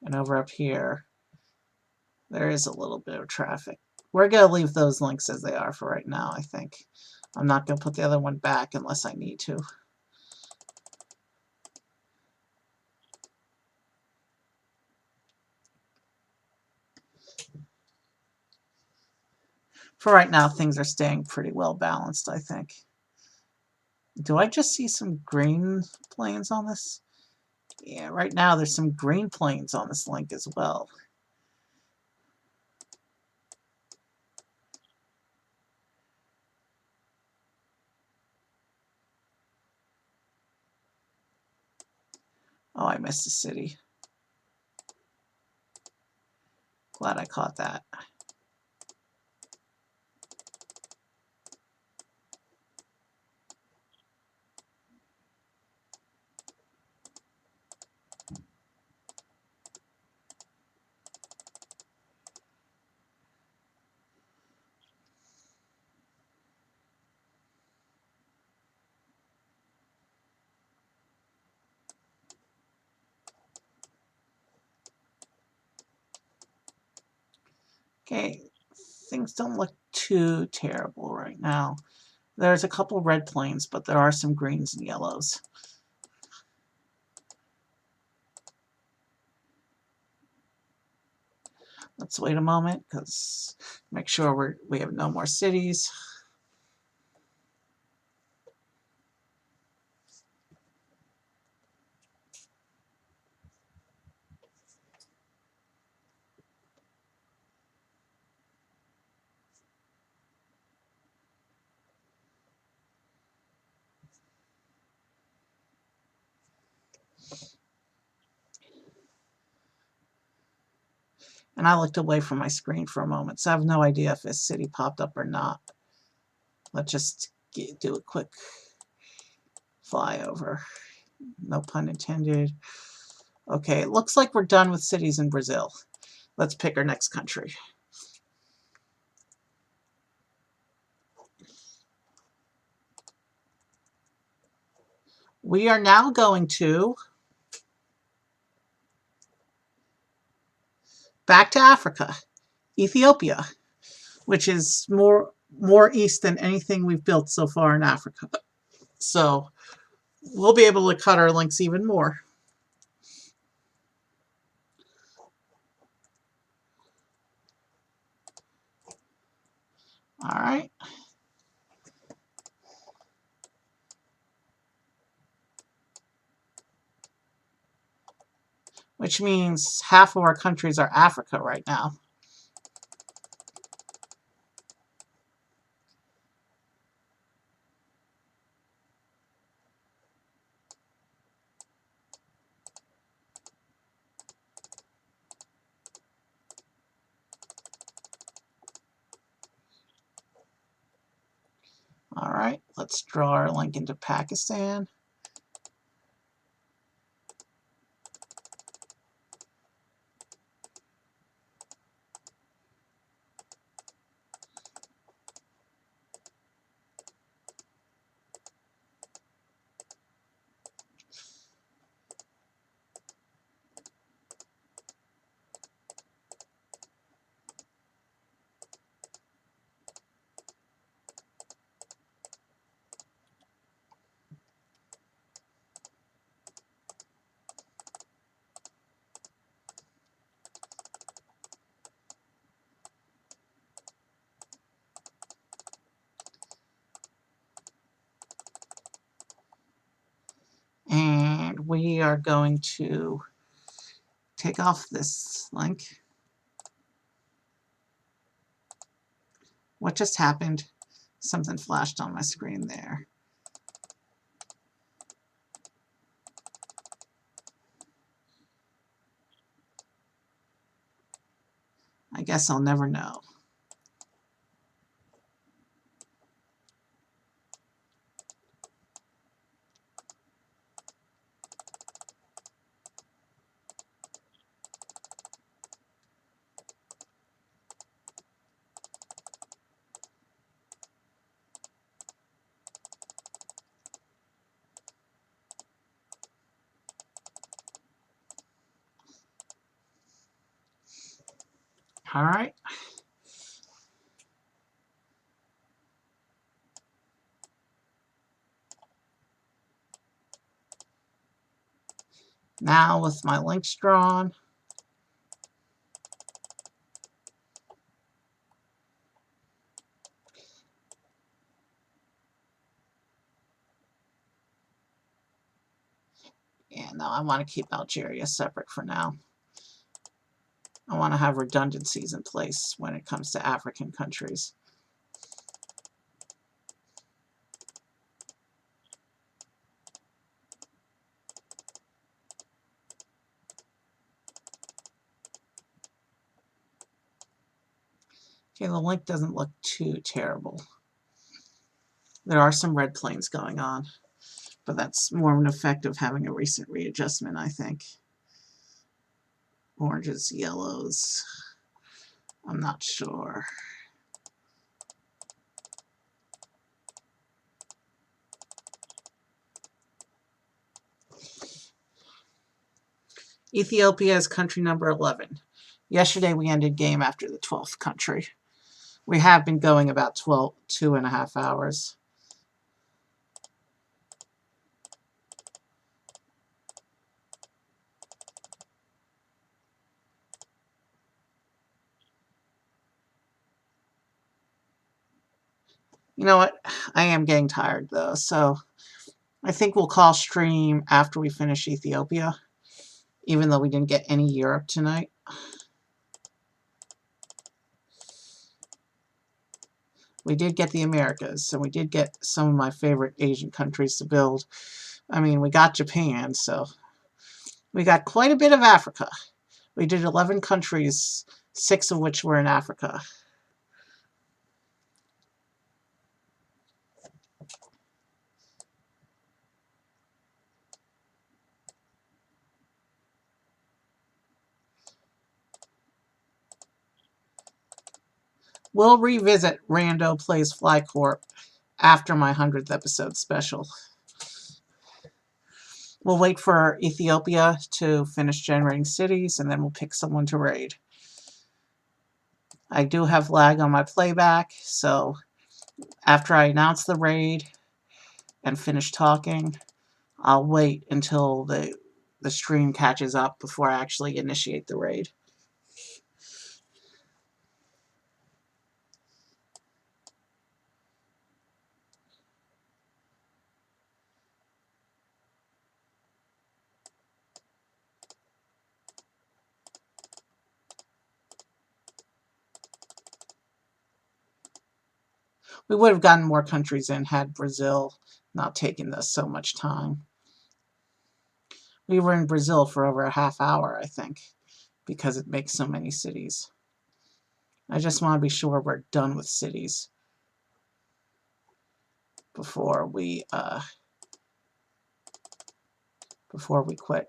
And over up here, there is a little bit of traffic. We're going to leave those links as they are for right now, I think. I'm not going to put the other one back unless I need to. For right now, things are staying pretty well balanced, I think. Do I just see some green planes on this? Yeah, right now there's some green planes on this link as well. Oh, I missed a city. Glad I caught that. Okay, things don't look too terrible right now. There's a couple red planes, but there are some greens and yellows. Let's wait a moment, because make sure we have no more cities. And I looked away from my screen for a moment, so I have no idea if this city popped up or not. Let's just do a quick flyover. No pun intended. Okay, it looks like we're done with cities in Brazil. Let's pick our next country. We are now going to back to Africa, Ethiopia, which is more more east than anything we've built so far in Africa. So we'll be able to cut our links even more. All right. Which means half of our countries are Africa right now. All right, let's draw our link into Pakistan. And we are going to take off this link. What just happened? Something flashed on my screen there. I guess I'll never know. All right. Now with my links drawn, yeah, no, I want to keep Algeria separate for now. I want to have redundancies in place when it comes to African countries. Okay, the link doesn't look too terrible. There are some red planes going on, but that's more of an effect of having a recent readjustment, I think. Oranges, yellows, I'm not sure. Ethiopia is country number 11. Yesterday we ended game after the 12th country. We have been going about 2.5 hours. You know what? I am getting tired though, so I think we'll call stream after we finish Ethiopia, even though we didn't get any Europe tonight. We did get the Americas, so we did get some of my favorite Asian countries to build. I mean, we got Japan, so we got quite a bit of Africa. We did 11 countries, 6 of which were in Africa. We'll revisit Rando Plays FlyCorp after my 100th episode special. We'll wait for Ethiopia to finish generating cities, and then we'll pick someone to raid. I do have lag on my playback, so After I announce the raid and finish talking, I'll wait until the stream catches up before I actually initiate the raid. We would have gotten more countries in had Brazil not taken us so much time. We were in Brazil for over a half hour, I think, because it makes so many cities. I just want to be sure we're done with cities before we quit.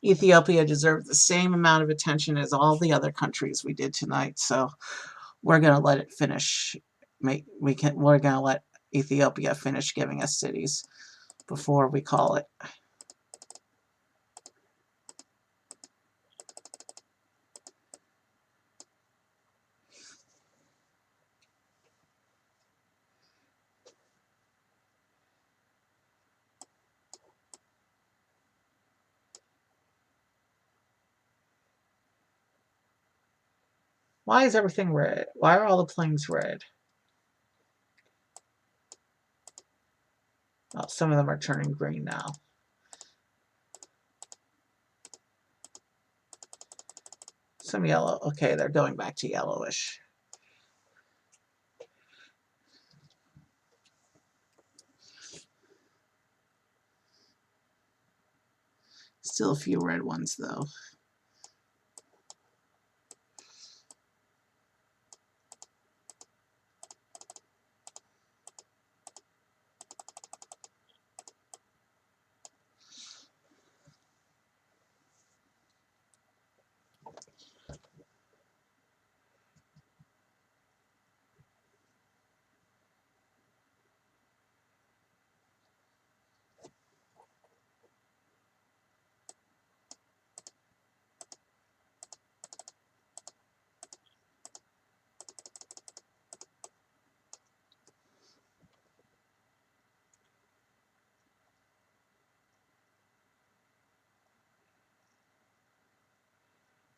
Ethiopia deserved the same amount of attention as all the other countries we did tonight, so we're going to let it finish. We're going to let Ethiopia finish giving us cities before we call it. Why is everything red? Why are all the planes red? Oh, some of them are turning green now. Some yellow. Okay, they're going back to yellowish. Still a few red ones, though.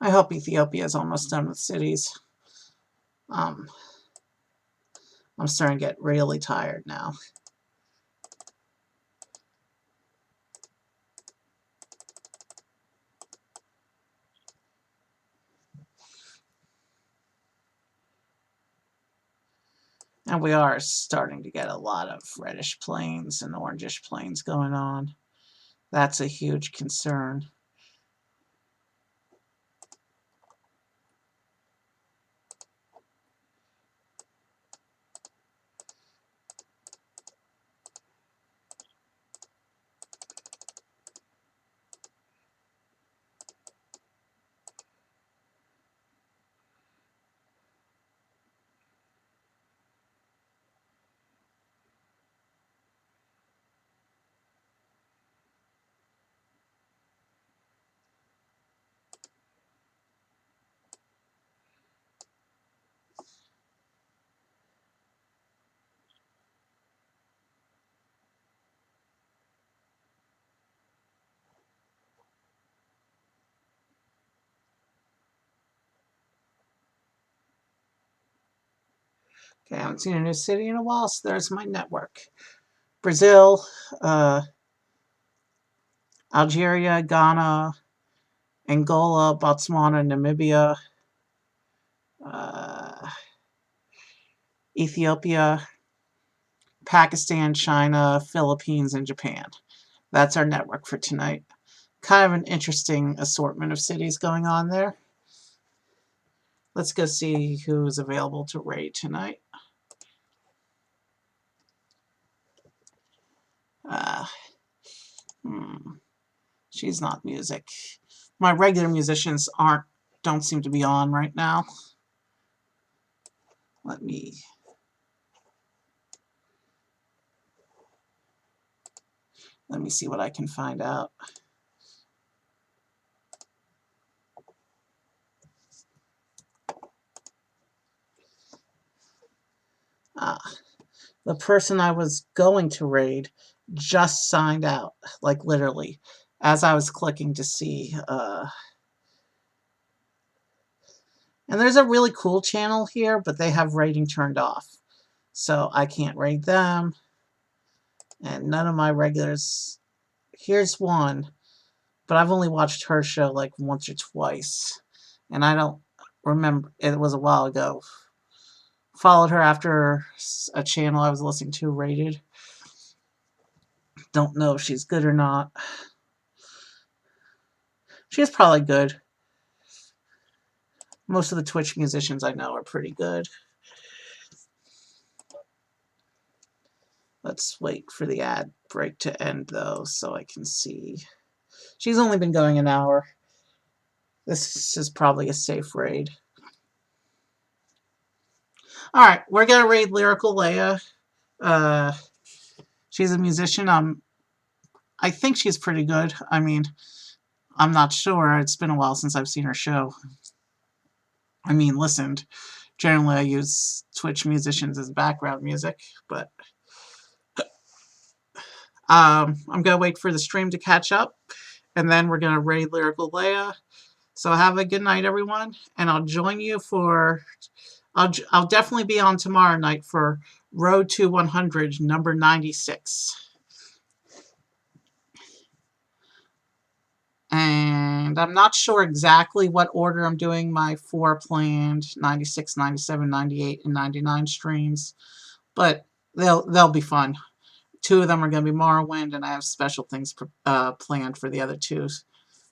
I hope Ethiopia is almost done with cities. I'm starting to get really tired now. And we are starting to get a lot of reddish plains and orangish plains going on. That's a huge concern. Okay, I haven't seen a new city in a while, so there's my network. Brazil, Algeria, Ghana, Angola, Botswana, Namibia, Ethiopia, Pakistan, China, Philippines, and Japan. That's our network for tonight. Kind of an interesting assortment of cities going on there. Let's go see who's available to raid tonight. She's not music. My regular musicians don't seem to be on right now. Let me see what I can find out. The person I was going to raid just signed out, like literally, as I was clicking to see. And there's a really cool channel here, but they have raiding turned off. So I can't raid them. And none of my regulars. Here's one, but I've only watched her show like once or twice. And I don't remember. It was a while ago. Followed her after a channel I was listening to raided. Don't know if she's good or not. She's probably good. Most of the Twitch musicians I know are pretty good. Let's wait for the ad break to end, though, so I can see. She's only been going an hour. This is probably a safe raid. Alright, we're going to raid Lyrical Leia. She's a musician. I think she's pretty good. I mean, I'm not sure. It's been a while since I've seen her show. I mean, listened. Generally, I use Twitch musicians as background music, but I'm going to wait for the stream to catch up, and then we're going to raid Lyrical Leia. So have a good night, everyone, and I'll join you for... I'll definitely be on tomorrow night for Road to 100, number 96. And I'm not sure exactly what order I'm doing my 4 planned 96, 97, 98, and 99 streams, but they'll be fun. 2 of them are going to be Morrowind, and I have special things planned for the other 2.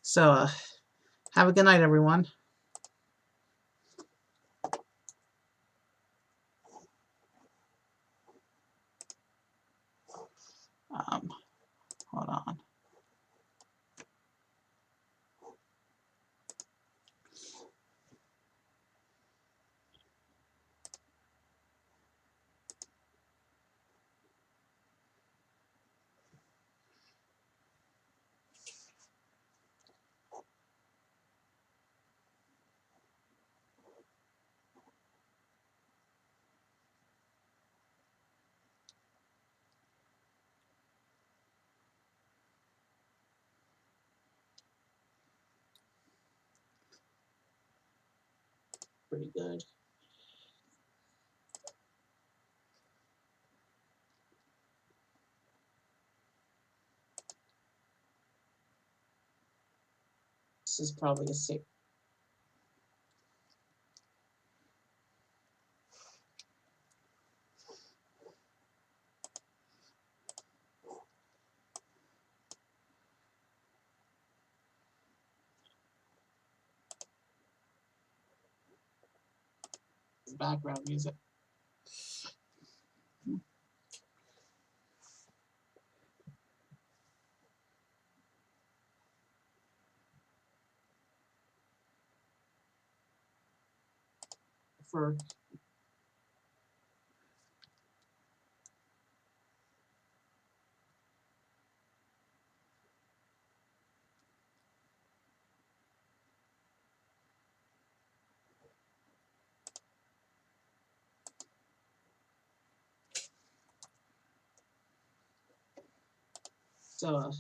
So have a good night, everyone. Hold on. Pretty good. This is probably a safe. Background music. For so